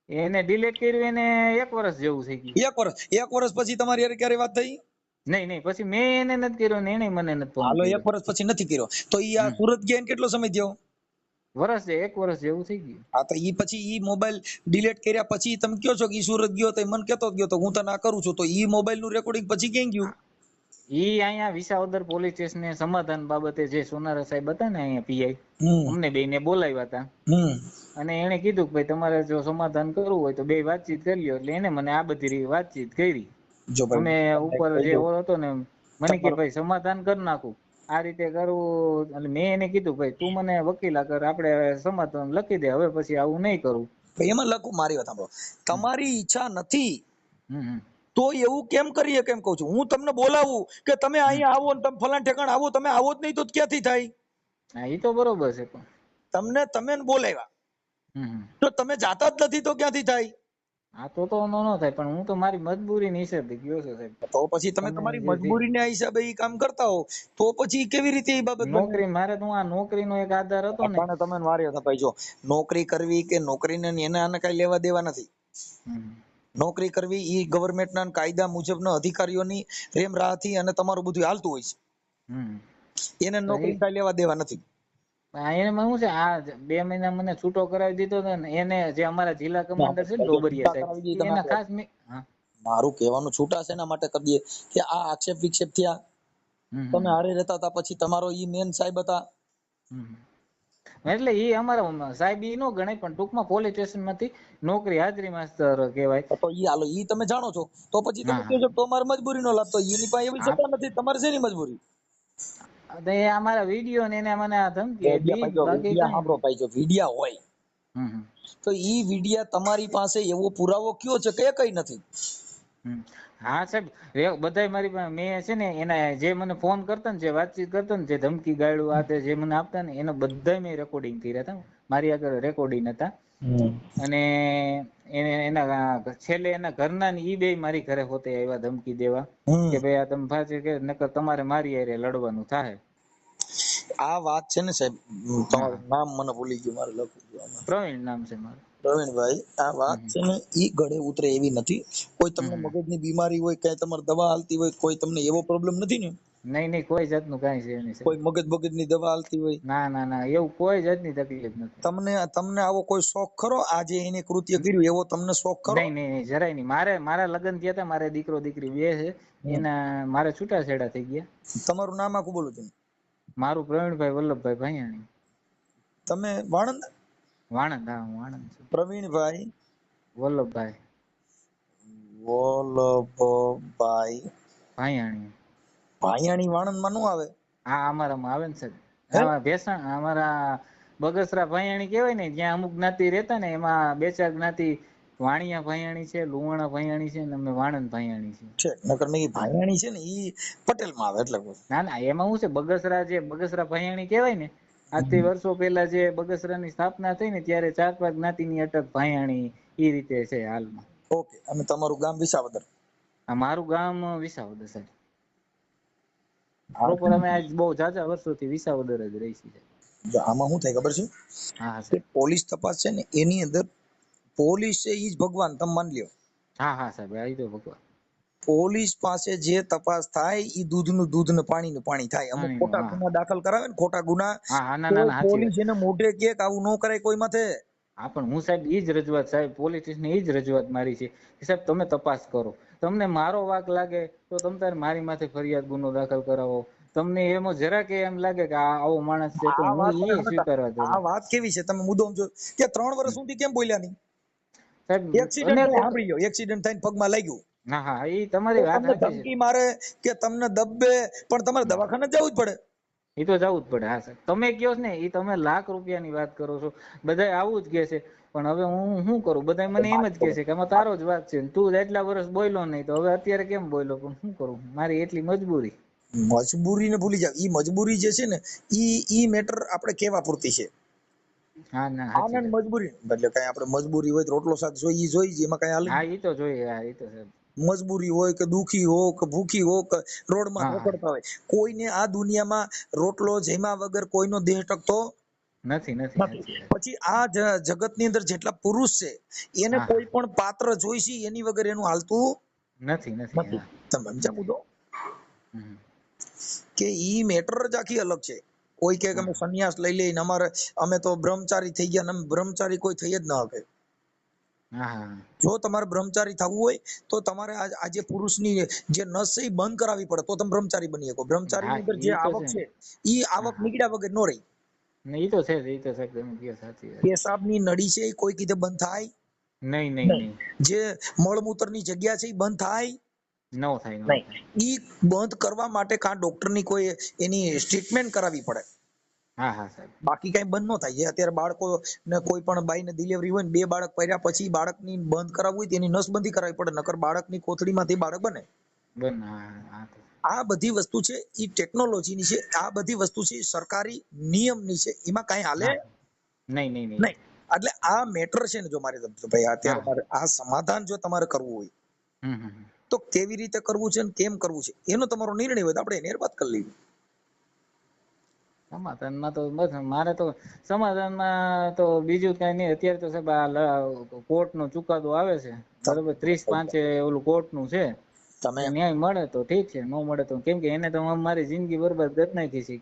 એને ડિલીટ કર્યું એને 1 વર્ષ જેવું થઈ ગયું. 1 વર્ષ પછી તમારી હારે ક્યારે વાત થઈ? નહીં પછી મેં એને નથી કર્યો ને એને મને નથી ફોન હાલો, કર્યો. 1 વર્ષ પછી નથી કર્યો તો ઈ આ સુરત ગયા કેટલો સમય થયો? 1 વર્ષ જેવું થઈ ગયું. હા, તો ઈ પછી ઈ મોબાઈલ ડિલીટ કર્યા પછી તમે કયો છો કે ઈ સુરત ગયો તો મને કેતો ગયો તો હું તને આ કરું છું, તો ઈ મોબાઈલ નું રેકોર્ડિંગ પછી ક્યાં ગયું? ઈ અહીંયા વિસાવદર પોલીસ સ્ટેશન સમાધાન બાબતે જે સોનારા સાહેબ હતા ને અહીંયા પીઆઈ, અમને બેને બોલાવ્યા હતા. અને એને કીધું કે ભાઈ તમારે જો સમાધાન કરવું હોય તો બે વાતચીત કરી લ્યો. એટલે એને મને આ બધી વાતચીત કરી. અમે ઉપર જે હતો ને મને કે ભાઈ સમાધાન કરી નાખું, આ રીતે કરવું. એટલે મેં એને કીધું ભાઈ તું મને વકીલા કર, આપણે સમાધાન લખી દે, હવે પછી આવું નહીં કરું. એમાં લખું, મારી વાત સાંભળો, તમારી ઈચ્છા નથી તો એવું કેમ કરીએ? કેમ કહું છું હું તમને બોલાવું કે તમે અહીંયા આવો ને તમે ફલાણ ઠેકાણ આવો, તમે આવો જ નહીં તો ક્યાંથી થાય? હા, એ તો બરોબર છે, પણ તમે બોલાવ્યા તો તમે જાતા જ નથી તો ક્યાંથી થાય? હા, તો નો થાય, પણ હું તો મારી મજબૂરી ની હિસાબે ગયો છે સાહેબ. તો પછી તમે તમારી મજબૂરી ના હિસાબે ઈ કામ કરતા હો તો પછી કેવી રીતે એ બાબત? નોકરી મારે તો આ નોકરીનો એક આધાર હતો ને. પણ તમે મારી હતા ભાઈ, જો નોકરી કરવી કે નોકરીને એને આને કઈ લેવા દેવા નથી. નોકરી કરવી ઈ ગવર્નમેન્ટના કાયદા મુજબના અધિકારીઓની રેમ રાહથી અને તમારું બધું હાલતું હોય છે. એને નોકરી કઈ લેવા દેવા નથી. એને શું છે, આ 2 મહિના મને છૂટો કરાવી દીધો હતો ને એને, જે અમારા જિલ્લા કમાન્ડર છે ને ડોબરિયા સાહેબ, એના ખાસ મારું કહેવાનું છૂટા છે એના માટે કરી દઈએ કે આ આક્ષેપ વિક્ષેપ થયા, તમે હારે રહેતા હતા, પછી તમારો ઈ મેન સાહેબ હતા, એટલે ઈ અમારા સાહેબ ઈ નો ગણાય, પણ ટૂંકમાં પોલીસ સ્ટેશન માંથી નોકરી હાજરી માસ્તર કહેવાય. તો ઈ હાલો ઈ તમે જાણો છો તો પછી તમે કહો છો તમારે મજબૂરી નો લાભ, તો એની પાસે એવી સત્તા નથી, તમારે શેની મજબૂરી? અમારા વિડીયો ને એને મને આ ધમકી સાંભળો ભાઈ, જો વિડિયા હોય તો ઈ વિડિયા તમારી પાસે એવો પુરાવો કયો છે કે કઈ નથી? હા સાહેબ, બધાય મારી પાસે મેં છે ને એના જે મને ફોન કરતા ને, જે વાતચીત કરતા ને, જે ધમકી ગાળું આ તે જે મને આપતા ને, એનો બધા મેં રેકોર્ડિંગ કર્યા હતા. મારી આગળ રેકોર્ડિંગ હતા. અને એના છેલ્લે એના ઘરના ને ઈ બે મારી ઘરે હોતે આવ્યા ધમકી દેવા કે ભાઈ આ તમે ફાંસી કે નકર તમારે મારી હારે લડવાનું થાય. આ વાત છે ને સાહેબ, તમારું નામ મને ભૂલી ગયું, મારે લખવું. પ્રવીણ નામ છે મારું. પ્રવીણભાઈ, આ વાત છે ને ઈ ગળે ઉતરે એવી નથી. કોઈ તમને મગજની બીમારી હોય, કઈ તમારે દવા હાલતી હોય, કોઈ તમને એવો પ્રોબ્લેમ નથી ને? નહીં, કોઈ જાતનું કાંઈ છે નહીં. કોઈ મગજની દવા હાલતી હોય? ના, એવું કોઈ જાતની તકલીફ નથી. તમને આવો કોઈ શોખ ખરો? આજે એને કૃત્ય કર્યું એવો તમને શોખ ખરો? નહીં, જરાય નહીં. મારા લગ્ન થયા હતા, મારે દીકરો દીકરી 2 છે. એના મારે છૂટાછેડા થઈ ગયા. તમારું નામ આખું બોલો તમે. મારું પ્રવીણભાઈ વલ્લભભાઈ ભાયાણી. તમે વાણંદ? વાણંદ, હા, હું વાણંદ છું. પ્રવીણભાઈ વલ્લભભાઈ ભાયાણી. ભાયાણી વાણંદ માં નું આવે? હા, અમારામાં આવે ને સાહેબ. ભેસાણ અમારા બગસરા ભાયાણી કહેવાય ને, જ્યાં અમુક જ્ઞાતિ રહેતા ને, એમાં 2-4 જ્ઞાતિ વાણિયા ભાયાણી છે, લુવાણા ભાયાણી છે, ને અમે વાણંદ ભાયાણી છે. નકર મેં ભાયાણી છે ને ઈ પટેલ માં આવે એટલે. ના, એમાં શું છે, બગસરા ભાયાણી કહેવાય ને, આજથી વર્ષો પહેલા જે બગસરાની સ્થાપના થઈ ને, ત્યારે 4-5 જ્ઞાતિની અટક ભાયાણી ઈ રીતે છે હાલમાં. ઓકે. અને તમારું ગામ વિસાવદર? મારું ગામ વિસાવદર સાહેબ. પ્રોપર અમે આજ બહુ જાજા વર્ષોથી વિસાવદર જ રહી છીએ. આમાં શું થાય ખબર છે? હા સાહેબ, પોલીસ તપાસ છે ને એની અંદર પોલીસ છે ઈ જ ભગવાન, તમે માની લ્યો. હા સાહેબ, આ તો ભગવાન. પોલીસ પાસે જે તપાસ થાય ઈ દૂધનું દૂધ ને પાણીનું પાણી થાય. અમુક ખોટા ગુના દાખલ કરાવે ને, ખોટા ગુના, પોલીસ એને મોઢે કે આવું ન કરાય કોઈ માથે. હા, પણ હું સાહેબ ઈ જ રજૂઆત, સાહેબ પોલીસ સ્ટેશન ઈ જ રજૂઆત મારી છે કે સાહેબ તમે તપાસ કરો, તમને મારો વાક લાગે તો તમે તારે મારી માથે ફરિયાદ ગુનો દાખલ કરાવો. તમને એમાં જરાક એમ લાગે કે આ આવો માણસ છે તો હું ઈ સ્વીકારવા દઉં. આ વાત કેવી છે તમે મુદ્દો સમજો કે 3 વર્ષ સુધી કેમ બોલ્યા નહીં? સાહેબ એક્સિડન્ટ સાંભળી ગયો, એક્સિડન્ટ થઈને પગમાં લાગ્યું. હા, એ તમારી વાત સાચી છે. ધમકી મારે કે તમને દબે, પણ તમારે દવાખાને જવું જ પડે. એ તો જવું જ પડે. હા સાહેબ, તમે કયો ને એ તમે લાખ રૂપિયાની વાત કરો છો, બધા આવું જ કે છે, પણ હવે હું શું કરું? બધા મને એમ જ કે છે કે આમાં તારો જ વાત છે, તું એટલા વર્ષ બોલ્યો નહીં તો હવે અત્યારે કેમ બોલ્યો? પણ શું કરું, મારી એટલી મજબૂરી. મજબૂરીને ભૂલી જાવ. ઈ મજબૂરી જે છે ને ઈ મેટર આપણે કેવા પૂરતી છે. હા ના, આનંદ મજબૂરી એટલે કઈ આપણે મજબૂરી હોય તો રોટલો શાક જોઈએ જ, એમાં કઈ હાલે? હા, ઈ તો જોઈએ. હા, ઈ તો સાહેબ મજબૂરી હોય કે દુખી હો કે ભૂખી હો કે રોડમાં રખડતા હોય, કોઈને આ દુનિયામાં રોટલો જમ્યા વગર કોઈનો દેહ ટકતો નથી નથી નથી. સાચી વાત. પછી આ જગતની અંદર જેટલા પુરુષ છે એને હા કોઈ પણ પાત્ર જોઈશે એની વગર એનું હાલતું નથી નથી. નથી. હા તમે સમજ્યા મુદ્દો? હમ. કે ઈ મેટર જ આખી અલગ છે. કોઈ કે હા અમે સંન્યાસ લઈ લઈને અમે તો બ્રહ્મચારી થઈ ગયા, અને બ્રહ્મચારી કોઈ થઈ જ ન શકે. હા હા. જો તમારે બ્રહ્મચારી થવું હોય તો તમારે આજે પુરુષની જે નસ છે એ બંધ કરાવવી પડે, તો તમે બ્રહ્મચારી બની શકો. બ્રહ્મચારીની હા અંદર જે એ તો આવક છે. છે એ હા આવક હા. નીકળ્યા વગર નો રહી. એ તો છે જ, એ તો છે તમે કહો સાચી વાત. પેશાબની નળી છે એ કોઈ કીધે બંધ થાય નહીં નહીં નહીં. નહીં. જે મળમૂત્રની જગ્યા છે એ બંધ થાય નો થાય નો નહીં. થાય. ઈ બંધ કરવા માટે કાં ડોક્ટરની કોઈ એની ટ્રીટમેન્ટ કરાવવી પડે, હા હા સાહેબ. બાકી કઈ બંધ ન થાય. જે અત્યારે બાળકો ને કોઈ પણ બાઈને ડિલિવરી હોય ને 2 બાળક પડ્યા પછી બાળકની બંધ કરાવવું હોય તેની નસબંધી કરાવવી પડે, નકર બાળકની કોથળીમાંથી બાળક બને. બન હા હા તો. આ બધી વસ્તુ છે એ ટેકનોલોજીની છે. આ બધી વસ્તુ છે સરકારી નિયમની છે. એમાં કઈ હાલે હા નહીં નહીં નહીં. નહીં. એટલે આ મેટર છે ને, જો મારે ભાઈ અત્યારે હા. મારે આ સમાધાન જો તમારે કરવું હોય હમ. તો કેવી રીતે કરવું છે ને કેમ કરવું છે એનો તમારો નિર્ણય હોય તો આપણે એની વાત કરી લઈએ. સમાધાનમાં તો બસ મારે તો સમાધાનમાં તો બીજું કઈ નહીં. અત્યારે તો સાહેબ આ કોર્ટનો ચુકાદો આવે છે બરોબર, 30/5 ઓલું કોર્ટનું છે. તમે ન્યાય મળે તો ઠીક છે, ન મળે તો કેમ કે એને તો મારી જિંદગી બરબાદ કરી નાખી છે.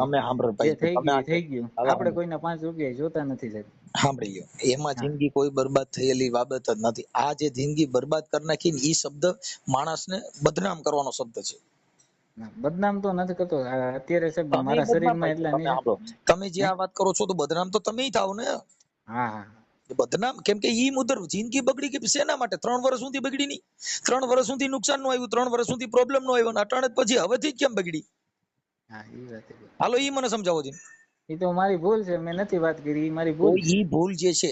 તમે સાંભળો જે ભાઈ, થઈ તમે ગયું એ થઈ ગયું. હવે આપણે કોઈના 5 રૂપિયા જોતા નથી સાહેબ. સાંભળી લો, એમાં હા જિંદગી કોઈ બરબાદ થયેલી બાબત જ નથી. આ જે જિંદગી બરબાદ કરી નાખી ને એ શબ્દ માણસને બદનામ કરવાનો શબ્દ છે. બદનામ તો નથી કરતો અત્યારે સાહેબ. તમે મારા બદનામ શરીરમાં થાય છે. એટલા તમે નહીં. સાંભળો, તમે જે હે આ વાત કરો છો તો બદનામ તો તમે થાવ ને. હા હા. બદનામ કેમ કે ઈ મુદ્દે જિંદગી બગડી ગઈ શેના માટે? 3 વર્ષ સુધી બગડી નહીં. 3 વર્ષ સુધી નુકસાન નું આવ્યું, 3 વર્ષ સુધી પ્રોબ્લેમ નો આવ્યો, અટાણે પછી હવેથી જ કેમ બગડી? હા એ વાત છે. હાલો ઈ મને સમજાવો જી. એ તો મારી ભૂલ છે, મેં નથી વાત કરી, એ મારી તો ભૂલ છે. ઈ ભૂલ જે છે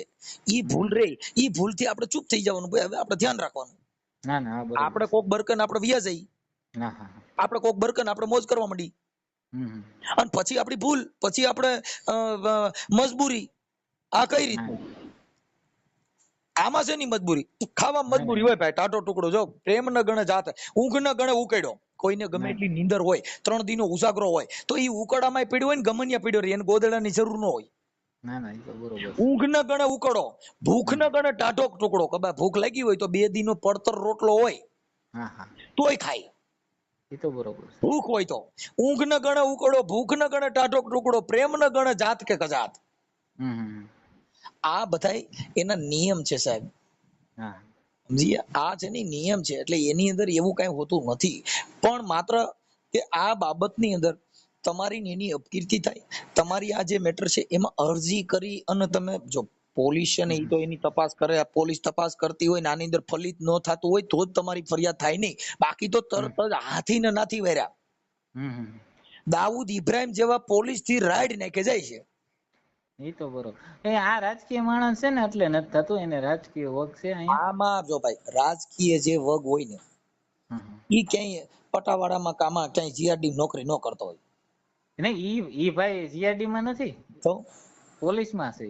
ઈ હમ. ભૂલ રે, ઈ ભૂલ થી આપણે ચૂપ થઈ જવાનું. ભાઈ હવે આપણે ધ્યાન રાખવાનું. ના ના હા બરોબર આપણે છે. કોક બરકન આપણે વ્યા જઈ, હા હા હા. આપણે કોક બરકન આપણે મોજ કરવા માંડી, હમ. અને પછી આપણી ભૂલ, પછી આપણે મજબૂરી. આ કઈ હા રીતનું? આમાં છે ની મજબૂરી? ખાવામાં હા મજબૂરી હોય ભાઈ. ટાટો ટુકડો જો પ્રેમ ન ગણે જાત, ઊંઘ ન ગણે ઉકેડો. કોઈને ગમે ના એટલી નીંદર હોય, 3 દિનો ઉજાગરો હોય, તો ઈ ઉકળામાં પીડ્યો હોય ને ગમનિયા પીડ્યો રહે, એને ગોદડાની જરૂર ન હોય. ના ના એ તો બરોબર છે. ઊંઘ ન ગણે ઉકળો, ભૂખ ન ગણે ટાઢો ટુકડો. કબા ભૂખ લાગી હોય તો 2 દિનો પડતર રોટલો હોય હા હા તોય ખાય, એ તો બરોબર છે. ભૂખ હોય તો. ઊંઘ ન ગણે ઉકળો, ભૂખ ન ગણે ટાઢો ટુકડો, પ્રેમ ન ગણે જાત કે કજાત. હમ. આ બધાય એના નિયમ છે સાહેબ. હા સમજી ગયા? આ છે ને નિયમ છે. એટલે એની અંદર એવું કઈ હોતું નથી. પણ માત્ર કે આ બાબતની અંદર તમારી ને એની અપકીર્તિ થાય. તમારી આ જે મેટર છે એમાં અરજી કરી અને તમે જો પોલીસ છે ને એ તો એની તપાસ કરે, પોલીસ તપાસ કરતી હોય ને આની અંદર ફલિત ન થતું હોય તો જ તમારી ફરિયાદ થાય નહીં. બાકી તો તરત જ હાથી ને નાથી વેર્યા હમ. દાઉદ ઇબ્રાહિમ જેવા પોલીસ થી રાઈડ નાખે જાય છે. એ તો બરોબર. આ રાજકીય માણસ છે ને એટલે નથી થતું. એને રાજકીય વગ છે અહીંયા. આમાં જો ભાઈ રાજકીય જે વગ હોય ને હમ. ઈ ક્યાંય પટાવાળામાં કામાં ક્યાંય જીઆરડી નોકરી ન કરતો હોય. નહીં ઈ ભાઈ જીઆરડી માં નથી, તો પોલીસમાં છે.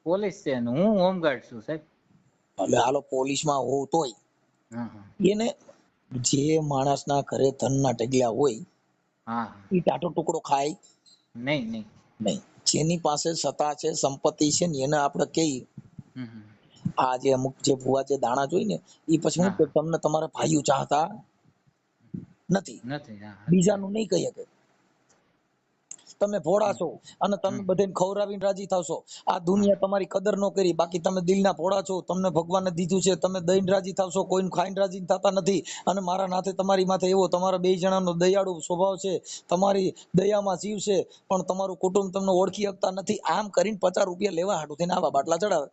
પોલીસ છે ને હું હોમગાર્ડ છું સાહેબ. એટલે હાલો પોલીસમાં હોવ તોય હા એને જે માણસના ઘરે ધનના ઢગલા હોય હા. એ ટાટો ટુકડો ખાય નહીં નહીં. નહીં. જેની પાસે સત્તા છે, સંપત્તિ છે ને એને આપણે કહીએ હમ. આ જે અમુક જે ભુવા જે દાણા જોઈ ને એ પછી હું હા કે તમને તમારા ભાઈઓ ચાહતા નથી, નથી. હા સાચી વાત. બીજાનું નહીં કહી શકે. તમે ભોળા છો અને તમે હમ. બધાને ખવડાવીને રાજી થશો. આ હા દુનિયા તમારી કદર ન કરી, બાકી તમે દિલના ભોળા છો, તમને ભગવાને દીધું છે, તમે દઈને રાજી થશો, કોઈનું ખાઈને રાજી થતા નથી. અને મારા નાથે તમારી માથે એવો તમારા 2 જણાનો દયાળુ સ્વભાવ છે, તમારી દયામાં જીવ છે, પણ તમારું કુટુંબ તમને ઓળખી શકતા નથી. આમ કરીને 50 રૂપિયા લેવા હાટું થઈને આવા બાટલા ચડાવે.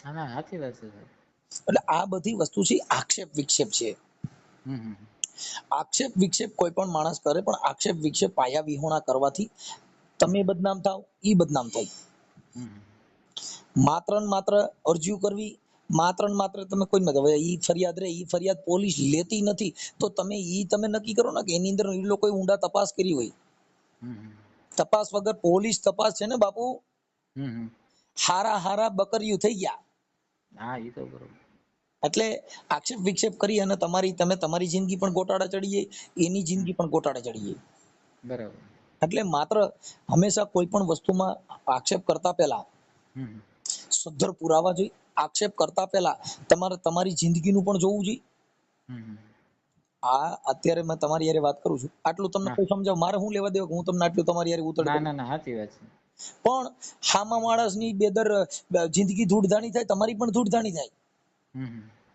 હા ના સાચી વાત છે સાહેબ. એટલે આ બધી વસ્તુ છે આક્ષેપ વિક્ષેપ છે. હમ. આક્ષેપ વિક્ષેપ કોઈ પણ માણસ કરે, પણ આક્ષેપ વિક્ષેપ પાયા વિહોણા કરવાથી તમે બદનામ થાવ, ઈ બદનામ થાય. હમ. માત્ર ને માત્ર અરજીઓ કરવી, માત્ર ને માત્ર તમે કોઈ નથી. હવે ઈ ફરિયાદ રે, ઈ ફરિયાદ પોલીસ લેતી નથી તો તમે નક્કી કરો ને કે એની અંદર એ લોકોએ ઊંડા તપાસ કરી હોય. હમ. તપાસ વગર પોલીસ તપાસ છે ને બાપુ, હમ. હારા બકરીયું થઈ ગયા. હા એ તો બરોબર. એટલે આક્ષેપ વિક્ષેપ કરી અને તમારી જિંદગી પણ ગોટાળા ચડી જાય, એની જિંદગી પણ ગોટાળા ચડી જાય. બરાબર. એટલે માત્ર હંમેશા કોઈ પણ વસ્તુમાં આક્ષેપ કરતા પહેલા સદ્ધર પુરાવા જોઈએ. આક્ષેપ કરતા પહેલા તમારે તમારી જિંદગીનું પણ જોવું જોઈએ. આ અત્યારે મેં તમારી યારે વાત કરું છું, આટલું તમને કોઈ સમજાવ, મારે શું લેવા દેવા હું તમને આટલું તમારી યારે ઉતર. સાચી વાત છે. પણ હામા માણસની બેદર જિંદગી ધૂળધાણી થાય, તમારી પણ ધૂળધાણી થાય.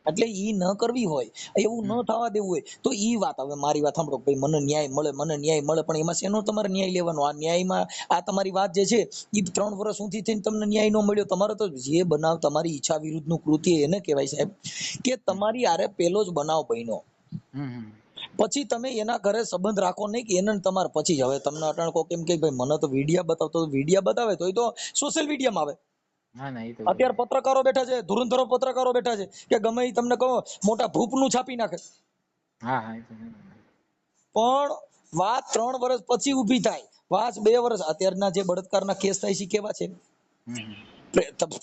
એટલે ઈ ન કરવી હોય, એવું ન થવા દેવું હોય તો ઈ વાત. હવે મારી વાત સાંભળો, ભાઈ મને ન્યાય મળે, મને ન્યાય મળે, પણ એમાં શેનો તમારે ન્યાય લેવાનો? આ ન્યાયમાં આ તમારી વાત જે છે એ 3 વર્ષ સુધી થઈને તમને ન્યાય ન મળ્યો. તમારે તો જે બનાવ તમારી ઈચ્છા વિરુદ્ધનું કૃત્ય એને કહેવાય સાહેબ, કે તમારી આરે પેલો જ બનાવ બન્યો, પછી તમે એના ઘરે સંબંધ રાખો નહીં કે એને તમારે પછી જ. હવે તમને અટાણ કો કેમ કે ભાઈ મને તો વિડિયા બતાવતો, વિડિયા બતાવે તો એ તો સોશિયલ મીડિયામાં આવે. અત્યારે પત્રકારો બેઠા છે, ધુરંધરો પત્રકારો બેઠા છે કે ગમે એ તમને કહો મોટા ભૂપનું છાપી નાખે. પણ વાત 3 વર્ષ પછી ઊભી થાય, વાત 2 વર્ષ. અત્યારના જે બળાત્કારના કેસ થાય છે કેવા છે?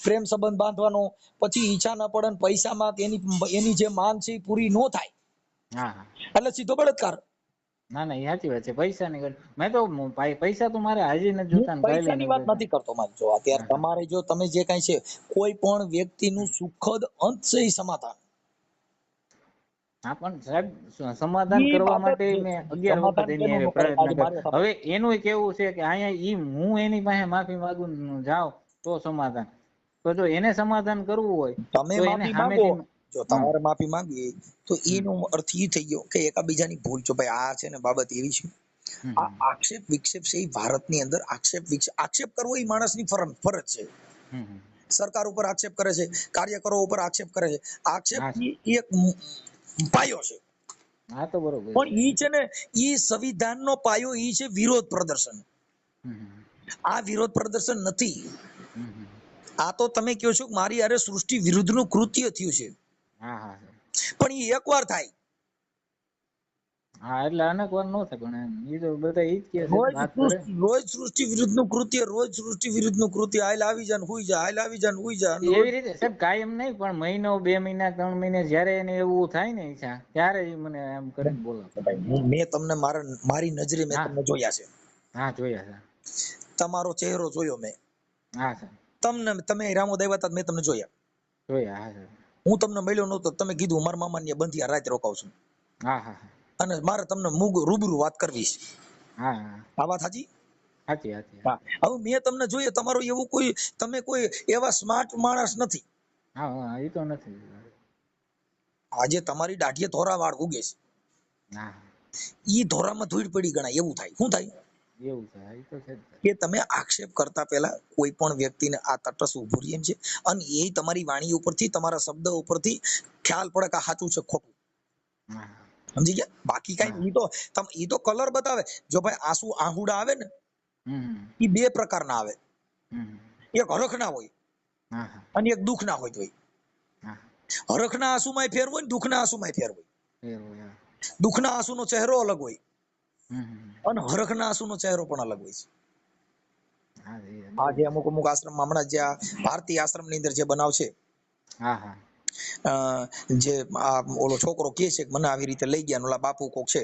પ્રેમ સંબંધ બાંધવાનો, પછી ઈચ્છા ન પડે, પૈસામાં એની જે માંગ છે પૂરી ન થાય, એટલે સીધો બળાત્કાર. સાચી વાત છે. પૈસા ની મેં તો પૈસા તો મારે હાજી નથી જોતા, પૈસાની વાત નથી કરતો. જો અત્યારે તમારે જો તમે જે કઈ છે, કોઈ પણ વ્યક્તિનું સુખદ અંત છે એ સમાધાન. પણ સાહેબ સમાધાન કરવા માટે મેં 11 વખત એની હારે પ્રયત્ન કર્યો. હવે એનું કેવું છે કે અહીંયા હું એની પાસે માફી માંગુ જાઉં તો સમાધાન. તો જો એને સમાધાન કરવું હોય તમે તો એને માફી માંગો, સામેથી જો તમારે માફી માંગવી તો એનો અર્થ એ થઈ ગયો કે એકાબીજાની ભૂલ છો. ભાઈ આ છે ને બાબત એવી છે, આ આક્ષેપ વિક્ષેપ છે એ ભારતની અંદર આક્ષેપ કરવો એ માણસની ફરજ છે. સરકાર ઉપર આક્ષેપ કરે છે, કાર્યકરો ઉપર આક્ષેપ કરે છે. આક્ષેપ એક પાયો છે. હા તો બરોબર. પણ ઈ છે ને, ઈ સંવિધાનનો પાયો ઈ છે વિરોધ પ્રદર્શન. આ વિરોધ પ્રદર્શન નથી. આ તો તમે કહો છો મારી અરે સૃષ્ટિ વિરુદ્ધનું કૃત્ય થયું છે, પણ એ એકવાર થાય. એટલે અનેક વાર નો થાય, પણ એ તો બધા ઈ જ કે છે વાત કરે. રોજ સૃષ્ટિ વિરુદ્ધનું કૃત્ય, રોજ સૃષ્ટિ વિરુદ્ધનું કૃત્ય. હાલ આવી જા ને હુઈ જા, હાલ આવી જા ને હુઈ જા. એવી રીતે સાહેબ કાયમ નહીં, પણ મહિનો 2 મહિના 3 મહિને જ્યારે એને એવું થાય ને ઈચ્છા, ત્યારે મને એમ કરીને બોલાવે. મેં તમને મારી નજરે મેં તમને જોયા છે. જોયા છે. તમારો ચહેરો જોયો મેં. તમે રામોદ આવ્યા હતા, મેં તમને જોયા. હું તમને મળ્યો નહોતો, તમે કીધું મારા મામાની બંધિયા રાત રોકાવ છું. અને મારે તમને રૂબરૂ વાત કરવી છે. આ વાત સાચી? હવે મેં તમને જોઈએ, તમારો એવું કોઈ, તમે કોઈ એવા સ્માર્ટ માણસ નથી. એ તો નથી. આજે તમારી દાઢીએ ધોરા વાળ ઉગે છે, ઈ ધોરામાં ધૂળ પડી ગણાય એવું થાય. શું થાય? કે તમે આક્ષેપ કરતા પહેલા કોઈ પણ વ્યક્તિને આ તટસ્થ ઉભું રહી એમ છે, અને એ તમારી વાણી ઉપરથી, તમારા શબ્દ ઉપરથી ખ્યાલ પડે કે સાચું છે ખોટું. સમજી ગયા? બાકી કઈ ઈ તો કલર બતાવે. જો ભાઈ આહુડા આવે ને, એ 2 પ્રકારના આવે. એક હરખના હોય અને એક દુઃખના હોય. હરખના આંસુમાં ફેર હોય ને દુઃખના આંસુમાં ફેર હોય. દુઃખના આંસુનો ચહેરો અલગ હોય અને હરખના આંસુનો ચહેરો પણ અલગ હોય છે. આ જે અમુક આશ્રમમાં હમણાં જે ભારતીય આશ્રમની અંદર જે બનાવ છે, જે ઓલો છોકરો કે છે કે મને આવી રીતે લઈ ગયા, ઓલા બાપુ કોક છે.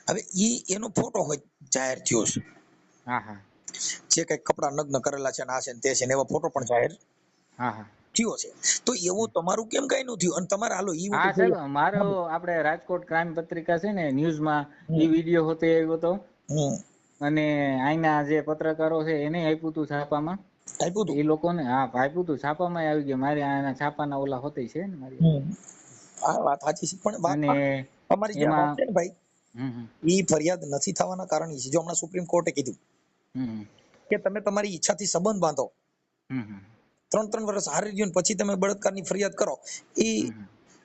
હવે એનો ફોટો હોય જાહેર થયો છે, જે કઈક કપડા નગ્ન કરેલા છે, આ છે તે છે, એવો ફોટો પણ જાહેર થયો છે. તો એવું તમારું કેમ કઈ નું થયું? અને તમારે હાલો સાહેબ મારો આપણે રાજકોટ ક્રાઇમ પત્રિકા છે ને, ન્યૂઝમાં એ વિડીયો હોતો આવ્યો હતો, અને અહીંના જે પત્રકારો છે એને આપ્યું હતું છાપામાં. એ લોકોને આપ્યું હતું છાપામાં આવી ગયો. મારી આના છાપાના ઓલા હોતી છે ને મારી. આ વાત સાચી છે, પણ અમારી જે વાત છે ને ભાઈ, એ ફરિયાદ નથી થવાના કારણ છે. જો હમણાં સુપ્રીમ કોર્ટે કીધું કે તમે તમારી ઈચ્છાથી સંબંધ બાંધો, 3 વર્ષ હારી ગયું પછી તમે બળાત્કારની ફરિયાદ કરો, એ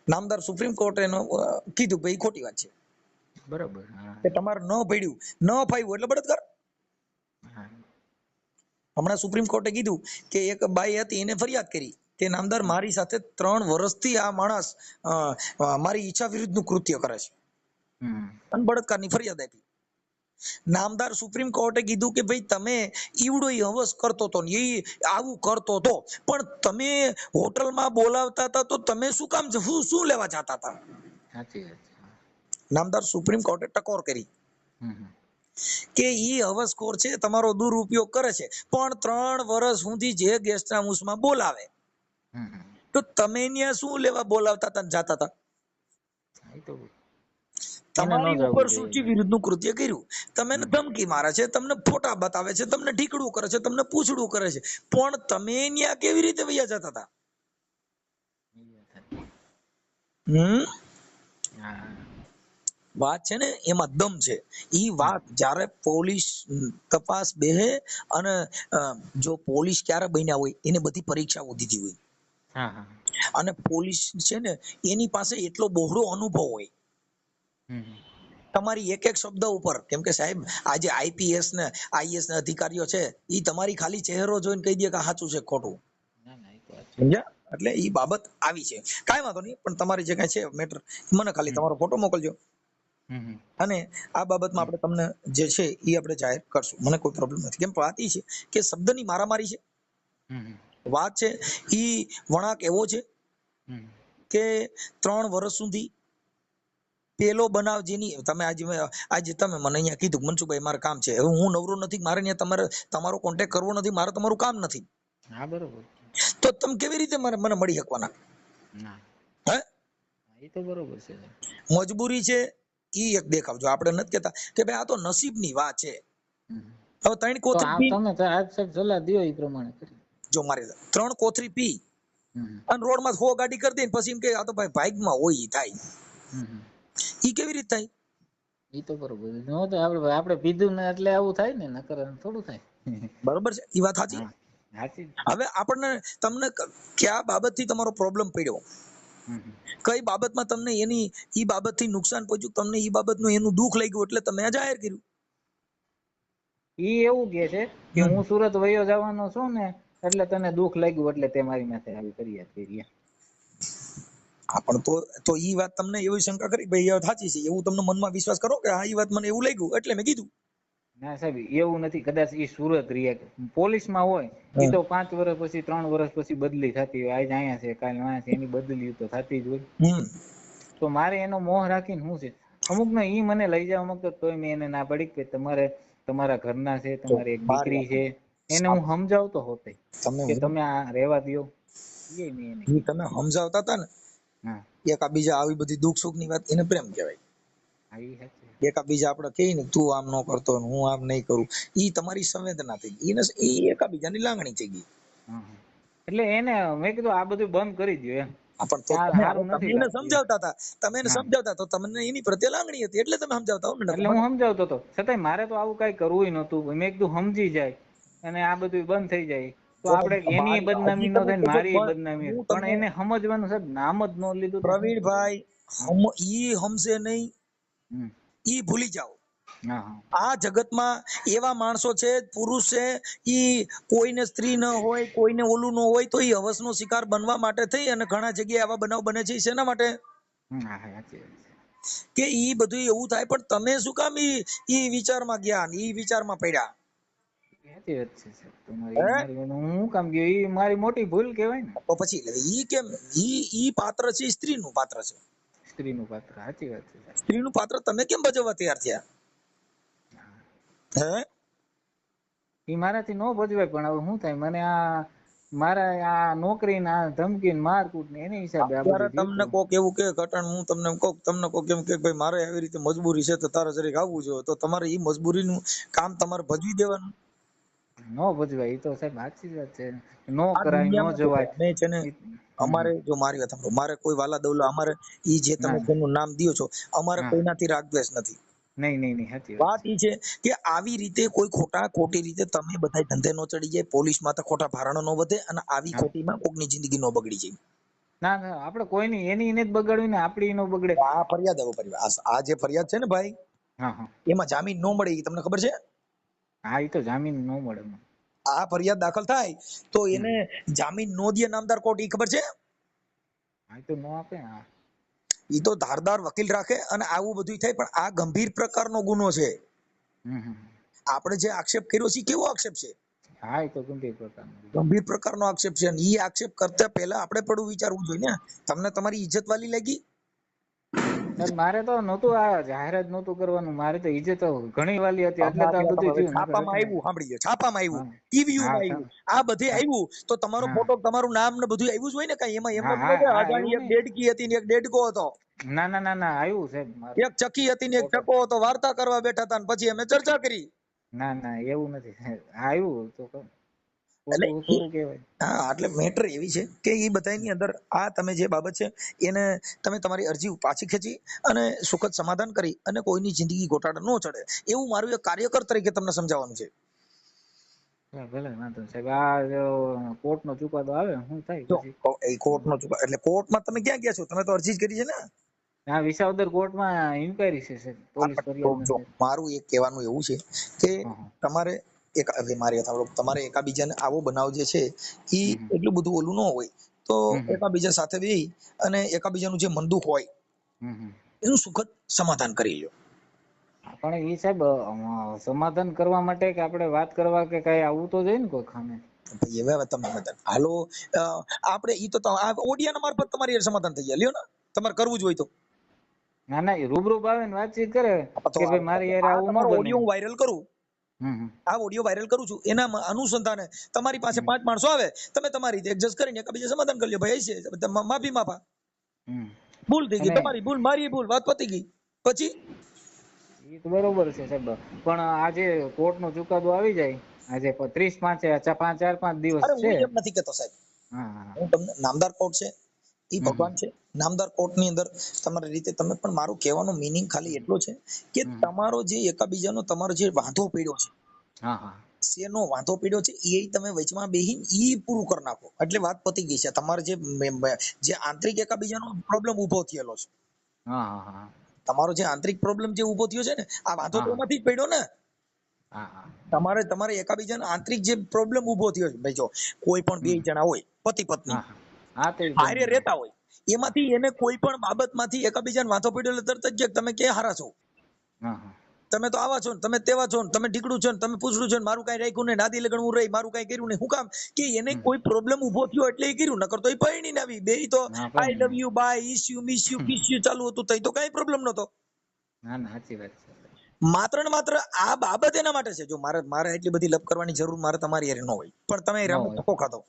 નામદાર સુપ્રીમ કોર્ટે કીધું ભાઈ ખોટી વાત છે. બરાબર. કે તમારે ન ભળ્યું, ન ફાવ્યું એટલે બળાત્કાર. હમણાં સુપ્રીમ કોર્ટે કીધું કે એક બાઈ હતી, એને ફરિયાદ કરી કે નામદાર મારી સાથે 3 વર્ષથી આ માણસ મારી ઈચ્છા વિરુદ્ધનું કૃત્ય કરે છે, અને બળાત્કારની ફરિયાદ આપી. નામદાર સુપ્રીમ કોર્ટે કીધું કે ભાઈ તમે ઈવડો હવસ કરતો હતો ને એ આવું કરતો હતો, પણ તમે હોટલમાં બોલાવતા હતા તો તમે શું કામ શું લેવા જતા હતા? નામદાર સુપ્રીમ કોર્ટે ટકોર કરી. કે ઈ હવસખોર છે, તમારો દુરુપયોગ કરે છે, પણ 3 વર્ષ સુધી જે ગેસ્ટ હાઉસમાં બોલાવે, તો તમે ત્યાં શું લેવા બોલાવતા હતા ને જાતા હતા? તમારી ઉપર સૂચિ વિરુદ્ધનું કૃત્ય કર્યું. તમે ધમકી મારે છે, તમને ફોટા બતાવે છે, તમને ઢીકડું કરે છે, તમને પૂછડું કરે છે, પણ તમે ત્યાં કેવી રીતે વયા જતા હતા? વાત છે ને એમાં દમ છે. ઈ વાત જ્યારે પોલીસ તપાસ બેહે અને જો પોલીસ ક્યારે બન્યા હોય એને બધી પરીક્ષાઓ દીધી હોય, અને પોલીસ છે ને એની પાસે એટલો બહોળો અનુભવ હોય તમારી એક એક શબ્દ ઉપર. કેમ કે સાહેબ આજે આઈપીએસ ને આઈએસ ના અધિકારીઓ છે, ઈ તમારી ખાલી ચહેરો જોઈને કહી દે કે સાચું છે ખોટું, સમજ્યા? એટલે ઈ બાબત આવી છે. કાંઈ વાંધો નહીં, પણ તમારી જે કાંઈ છે મેટર, મને ખાલી તમારો ફોટો મોકલજો, અને આ બાબતમાં આપણે તમને જે છે એ આપણે જાહેર કરશું. મને કોઈ પ્રોબ્લેમ નથી. કેમ વાત એ છે કે શબ્દની મારામારી છે. વાત છે ઈ વળાંક એવો છે કે 3 વર્ષ સુધી પેલો બનાવ જેની તમે આજે તમે મને અહીંયા કીધું મનસુખભાઈ મારે કામ છે, હવે હું નવરો નથી, મારે અહીંયા તમારો કોન્ટેક્ટ કરવો નથી, મારે તમારું કામ નથી, બરોબર, તો તમે કેવી રીતે મને મળી શકવાના? હે, એ તો બરોબર છે. મજબૂરી છે ઈ એક દેખાવજો. આપણે નથી કહેતા કે ભાઈ આ તો નસીબની વાત છે. હવે 3 કોથળી તમે સલાહ દો એ પ્રમાણે જો મારે 3 કોથળી પી અને રોડમાં 100 ગાડી કરી દે પછી એમ કે આ તો ભાઈ ભાગમાં હોય ઈ થાય, ઈ કેવી રીતે થાય? ઈ તો બરોબર નો તો આપણે પીધું ને એટલે આવું થાય ને, નકર થોડું થાય. બરોબર છે, ઈ વાત સાચી. હવે આપણને તમને કયા બાબતથી તમારો પ્રોબ્લેમ પડ્યો, કઈ બાબતમાં તમને એની ઈ બાબતથી નુકસાન પહોંચ્યું, તમને ઈ બાબતનું એનું દુઃખ લાગ્યું એટલે તમે આ જાહેર કર્યું. ઈ એવું કે છે કે હું સુરત વયો જવાનો છું ને એટલે તને દુઃખ લાગ્યું એટલે તે મારી માથે આવી ફરિયાદ કરી. પણ તો ઈ વાત તમને એવી શંકા કરી ભાઈ એ સાચી છે એવું તમને મનમાં વિશ્વાસ કરો કે હા ઈ વાત મને એવું લાગ્યું એટલે મેં કીધું? ના સાહેબ એવું નથી. કદાચ ઈ સુરત રહ્યા પોલીસમાં હોય એ તો 5 વર્ષ પછી 3 વર્ષ પછી બદલી થતી હોય. આજ અહીંયા છે કાલ અહીંયા છે, એની બદલી તો થતી જ હોય. તો મારે એનો મોહ રાખીને શું છે, અમુક ને ઈ મને લઈ જાવ અમુક તોય મેં એને ના પડી કે તમારે તમારા ઘરના છે, તમારી એક દીકરી છે, એને હું સમજાવતો હોતે કે તમે આ રહેવા દો. એ તમે સમજાવતા હતા ને એકાબીજા આવી બધી દુઃખ સુખ ની વાત, એને પ્રેમ કહેવાય. એકાબીજા આપણે કહીએ ને તું આમ ન કરતો હું આમ નહીં કરું, ઈ તમારી સંવેદના થઈ ગઈ, એ એકાબીજાની લાગણી થઈ ગઈ. એટલે એને મેં કીધું આ બધું બંધ કરી દો એમ. તમે એને સમજાવતા હતા, તમે એને સમજાવતા તો તમને એની પ્રત્યે લાગણી હતી એટલે તમે સમજાવતા હો ને. એટલે હું સમજાવતો હતો, છતાંય મારે તો આવું કઈ કરવું નહોતું. મેં કીધું સમજી જાય અને આ બધું બંધ થઈ જાય તો આપણે એની બદનામી ન થાય, મારી બદનામી. પણ એને સમજવાનું સાહેબ નામ જ ન લીધું. પ્રવીણભાઈ ઈ હમશે નહીં, ઈ ભૂલી જાઓ. આ જગતમાં એવા માણસો છે, પુરુષ છે, ઈ કોઈને સ્ત્રી ન હોય, કોઈને ઓલું ન હોય તો ઈ હવસનો શિકાર બનવા માટે થઈ અને ઘણા જગ્યાએ આવા બનાવ બને છે. શેના માટે? કે ઈ બધું એવું થાય. પણ તમે શું કામ ઈ વિચારમાં ગયા, ઈ વિચારમાં પડ્યા? હું કામ ગયો? ઈ મારી મોટી ભૂલ કહેવાય ને. તો પછી ઈ કેમ ઈ પાત્ર છે, સ્ત્રીનું પાત્ર છે. સ્ત્રીનું પાત્ર, સાચી વાત છે. સ્ત્રીનું પાત્ર તમે કેમ ભજવવા તૈયાર થયા? હે, ઈ મારાથી ન ભજવાય. પણ હવે શું થાય, મને આ મારા આ નોકરી ના ધમકી મારકૂટ ને એની હિસાબે અત્યારે તમને કોક એવું કે ઘટણ હું તમને કોક એમ કે ભાઈ મારે આવી રીતે મજબૂરી છે તો તારે જરીક આવવું જોઈએ, તો તમારે ઈ મજબૂરીનું કામ તમારે ભજવી દેવાનું. ન ભજવાય એ તો સાહેબ સાચી વાત છે. નો કરાય, નો જવાય. મેં છે ને અમારે જો મારી વાત સાંભળો, મારે કોઈ વાલા દવલા અમારે ઈ જે તમે જેનું નામ દયો છો, અમારે કોઈનાથી રાગદ્વેષ નથી. નહીં સાચી વાત ઈ છે કે આવી રીતે કોઈ ખોટી રીતે તમે બધા ધંધે નો ચડી જાય, પોલીસમાં તો ખોટા ભારણ નો વધે અને આવી ખોટીમાં કોકની જિંદગી નો બગડી જાય. ના આપણે કોઈની એની એને જ બગાડવી ને આપણી નો બગડે. આ ફરિયાદ આ જે ફરિયાદ છે ને ભાઈ, એમાં જામીન નો મળે, તમને ખબર છે? હા, એ તો જામીન નો મળે. આ ફરિયાદ દાખલ થાય તો એને જામીન નો દે નામદાર કોર્ટ, ઈ ખબર છે? હા, તો નો આપે. ઈ તો ધારદાર વકીલ રાખે અને આવું બધું થાય. પણ આ ગંભીર પ્રકારનો ગુનો છે. આપણે જે આક્ષેપ કર્યો છે કેવો આક્ષેપ છે? હા, એ તો ગંભીર પ્રકારનો આક્ષેપ છે. અને ઈ આક્ષેપ કરતા પહેલા આપણે પડું વિચારવું જોઈએ ને. તમને તમારી ઇજ્જત વાલી લાગી? મારે તો નહોતું આ જાહેરાત નહોતું કરવાનું, મારે તો ઇજ્જત ઘણી વાલી હતી એટલે તો આ બધું થયું. છાપામાં આવ્યું, સાંભળી ગયો, છાપામાં આવ્યું, ટીવીયુમાં આવ્યું, આ બધે આવ્યું, તો તમારો ફોટો, તમારું નામ ને બધું આવ્યું જ હોય ને કઈ. એમાં એમ અજાણી એક દેડકી હતી ને એક દેડકો હતો. ના ના ના ના આવ્યું સાહેબ. એક ચકી હતી ને એક ચકો હતો, વાર્તા કરવા બેઠા હતા ને પછી અમે ચર્ચા કરી. ના ના એવું નથી આવ્યું તો એટલે મેટર એવી છે કે એ બધાની અંદર આ તમે જે બાબત છે એને તમે તમારી અરજી પાછી ખેંચી અને સુખદ સમાધાન કરી અને કોઈની જિંદગી ગોટાળા ન ચડે એવું મારું એક કાર્યકર તરીકે તમને સમજાવવાનું છે. ભલે વાંધો સાહેબ, આ કોર્ટનો ચુકાદો આવે શું થાય પછી? એ કોર્ટનો ચુકાદો એટલે કોર્ટમાં તમે ક્યાં ગયા છો? તમે તો અરજી જ કરી છે ને. હા, વિસાવદર કોર્ટમાં ઇન્ક્વાયરી છે સાહેબ, પોલીસ ફરિયાદ. મારું એક કહેવાનું એવું છે કે તમારે તમારે એકાબીજાને આવો બનાવ જે છે એ એટલું બધું ઓલું ન હોય તો એકાબીજા સાથે બેસી અને એકાબીજાનું જે મન દુખ હોય એનું સુખદ સમાધાન કરી લો. પણ એ સાહેબ સમાધાન કરવા માટે કે આપણે વાત કરવા કે કઈ આવવું તો જોઈએ ને કોઈ ખાને. હાલો આપણે ઈ તો ઓડિયાના મારફત તમારી સમાધાન થઈ જાય, લ્યો ને તમારે કરવું જ હોય તો. ના ના રૂબરૂ આવે ને વાતચીત કરે કે ભાઈ મારી યાર આવું ન બને. ઓડિયો હું વાયરલ કરું, આ ઓડિયો વાયરલ કરું છું, એના અનુસંધાને તમારી પાસે 5 માણસો આવે, તમે તમારી રીતે એડજસ્ટ કરીને એકબીજા સમાધાન કરી લો. ભાઈ છે માફી માફા, ભૂલ થઈ ગઈ, તમારી ભૂલ મારી ભૂલ, વાત પતી ગઈ. પછી એ તો બરોબર છે સાહેબ, પણ આજે કોર્ટનો ચુકાદો આવી જાય આજે 30-5 દિવસ છે. હું એમ નથી કહેતો સાહેબ, હું તમને નામદાર કોર્ટ છે એ ભગવાન છે, નામદાર કોર્ટની અંદર તમારી રીતે તમે પણ મારું કહેવાનો મીનિંગ ખાલી એટલો છે કે તમારો જે એકાબીજાનો તમારો જે વાંધો પડ્યો છે, શેનો વાંધો પડ્યો છે એ તમે વચમાં બેહીને ઈ પૂરું કરી નાખો એટલે વાત પતી ગઈ છે. તમારે જે આંતરિક એકાબીજાનો પ્રોબ્લેમ ઉભો થયેલો છે, તમારો જે આંતરિક પ્રોબ્લેમ જે ઉભો થયો છે ને આ વાંધો તો એમાંથી જ પડ્યો ને. તમારે એકાબીજાનો આંતરિક જે પ્રોબ્લેમ ઉભો થયો છે, ભાઈ જો કોઈ પણ 2 જણા હોય પતિ પત્ની હારે રહેતા હોય, એમાંથી એને કોઈ પણ બાબતમાંથી એકાબીજાને વાંધો પડ્યો એટલે તરત જ તમે કે હારા છો, તમે તો આવા છો ને તમે તેવા છો ને તમે ઢીકડું છો ને તમે પૂછડું છો ને મારું કઈ રાખ્યું ને નાદી લગણવું રહી મારું કઈ કર્યું નહીં. શું કામ કે એને કોઈ પ્રોબ્લેમ ઉભો થયો એટલે એ કર્યું, નકર તો એ પરણી ને આવી બે તો આઈ લવ યુ બાય ઇસ you miss you kiss you ચાલુ હતું તઈ તો કઈ પ્રોબ્લેમ નતો. સાચી વાત છે. માત્ર ને માત્ર આ બાબત એના માટે છે. જો મારે એટલી બધી લપ કરવાની જરૂર મારે તમારી યાર ન હોય, પણ તમે રામો ધક્કો ખાધો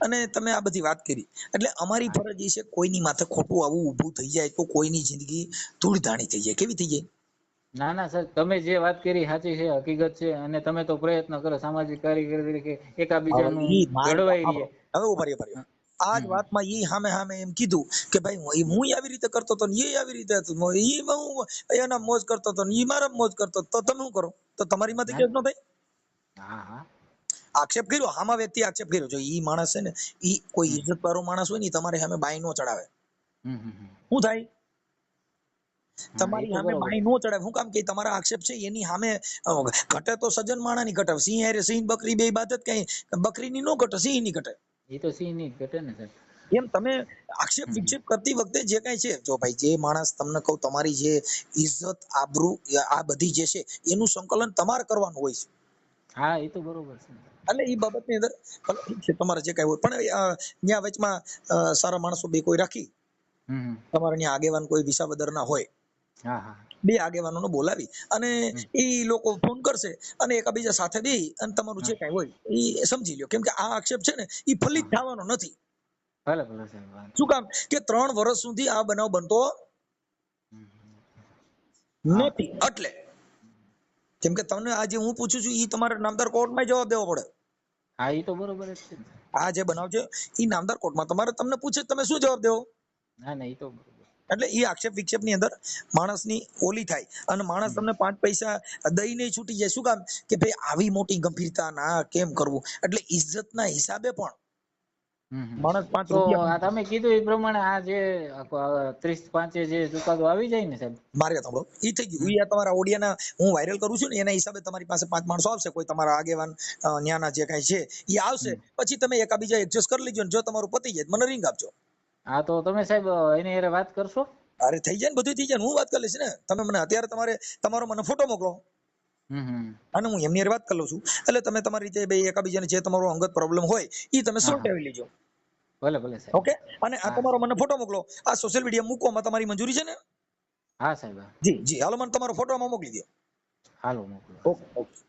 અને તમે આ બધી વાત કરી એટલે અમારી ફરજ એ છે કોઈની માથે ખોટું આવું ઊભું થઈ જાય તો કોઈની જિંદગી ધૂળધાણી થઈ જાય. કેવી થઈ જાય? ના ના સર, તમે જે વાત કરી સાચી છે, હકીકત છે, અને તમે તો પ્રયત્ન કરો સામાજિક કાર્યકર તરીકે એકાબીજાનું ઘડવાઈ રહીએ. હવે ઉભા રહ્યો, આ જ વાતમાં ઈ સામે એમ કીધું કે ભાઈ હું આવી રીતે કરતો હતો ને એ આવી રીતે હતું, હું એના મોજ કરતો હતો ને ઈ મારા મોજ કરતો, તો તમે શું કરો? તો તમારી માંથી કેસ ન થાય? આક્ષેપ કર્યો, આમાં વ્યક્તિ આક્ષેપ કર્યો, જો ઈ માણસ છે ને ઈ કોઈ ઇજ્જત વાળો માણસ હોય ને તમારે સામે બાઈ નો ચડાવે. શું થાય? તમારી સામે બાઈ નો ચડાવે. શું કામ કે તમારા આક્ષેપ છે એની સામે ઘટે તો સજ્જન માણાની ઘટે, સિંહ હારે સિંહ બકરી બે બાદ કઈ બકરીની નો ઘટે, સિંહ ની ઘટે. એ તો સિંહ ની ઘટે ને સાહેબ. એમ તમે આક્ષેપ વિક્ષેપ કરતી વખતે જે કઈ છે, જો ભાઈ જે માણસ તમને કહું તમારી જે ઇજ્જત આબરૂ આ બધી જે છે એનું સંકલન તમારે કરવાનું હોય છે. હા એ તો બરોબર છે. એટલે એ બાબતની અંદર ઠીક છે તમારે જે કઈ હોય, પણ ત્યાં વચમાં સારા માણસો બે કોઈ રાખી, તમારે ત્યાં આગેવાન કોઈ વિસાવદરના હોય, 2 આગેવાનોને બોલાવી અને એ લોકો ફોન કરશે અને એકાબીજા સાથે બે અને તમારું જે કઈ હોય એ સમજી લ્યો. કેમ કે આ આક્ષેપ છે ને એ ફલિત થવાનો નથી. શું કામ કે 3 વર્ષ સુધી આ બનાવ બનતો નથી. એટલે કેમ કે તમને આજે હું પૂછું છું એ તમારે નામદાર કોર્ટમાં જવાબ દેવો પડે. હા એ તો બરોબર જ છે. આ જે બનાવ છે એ નામદાર કોર્ટમાં તમને પૂછે તમે શું જવાબ દેવો? ના એ તો એટલે એ આક્ષેપ વિક્ષેપ ની અંદર માણસની ઓલી થાય અને માણસ તમને 5 પૈસા દઈને છૂટી જાય. શું કામ કે ભાઈ આવી મોટી ગંભીરતા ના કેમ કરવું? એટલે ઇજ્જતના હિસાબે પણ માણસ 5 રૂપિયા તમે કીધું એ પ્રમાણે આ જે 30-5 જે ચુકાદો આવી જાય ને સાહેબ, મારે સાંભળો ઈ થઈ ગયું. ઈ તમારા ઓડિયાના હું વાયરલ કરું છું ને એના હિસાબે તમારી પાસે 5 માણસો આવશે, કોઈ તમારા આગેવાન ન્યાના જે કઈ છે ઈ આવશે, પછી તમે એકાબીજા એડજસ્ટ કરી લેજો. જો તમારું પતી જાય મને રિંગ આપજો. હા તો તમે સાહેબ એની હારે વાત કરશો? અરે થઈ જાય ને, બધું થઈ જાય, હું વાત કરી લઈશ ને. તમે મને અત્યારે તમારો મને ફોટો મોકલો અને હું એમની હારે વાત કરી લઉં છું. એટલે તમે તમારી રીતે બે એકાબીજાને જે તમારો અંગત પ્રોબ્લેમ હોય એ તમે સોલ્વ કરી લેજો. ભલે ભલે સાહેબ. ઓકે, અને આ તમારો મને ફોટો મોકલો. આ સોશિયલ મીડિયા મૂકવામાં તમારી મંજૂરી છે ને? હા સાહેબ. જી જી, હાલો મને તમારો ફોટો આમાં મોકલી દો. હાલો મોકલો. Okay okay.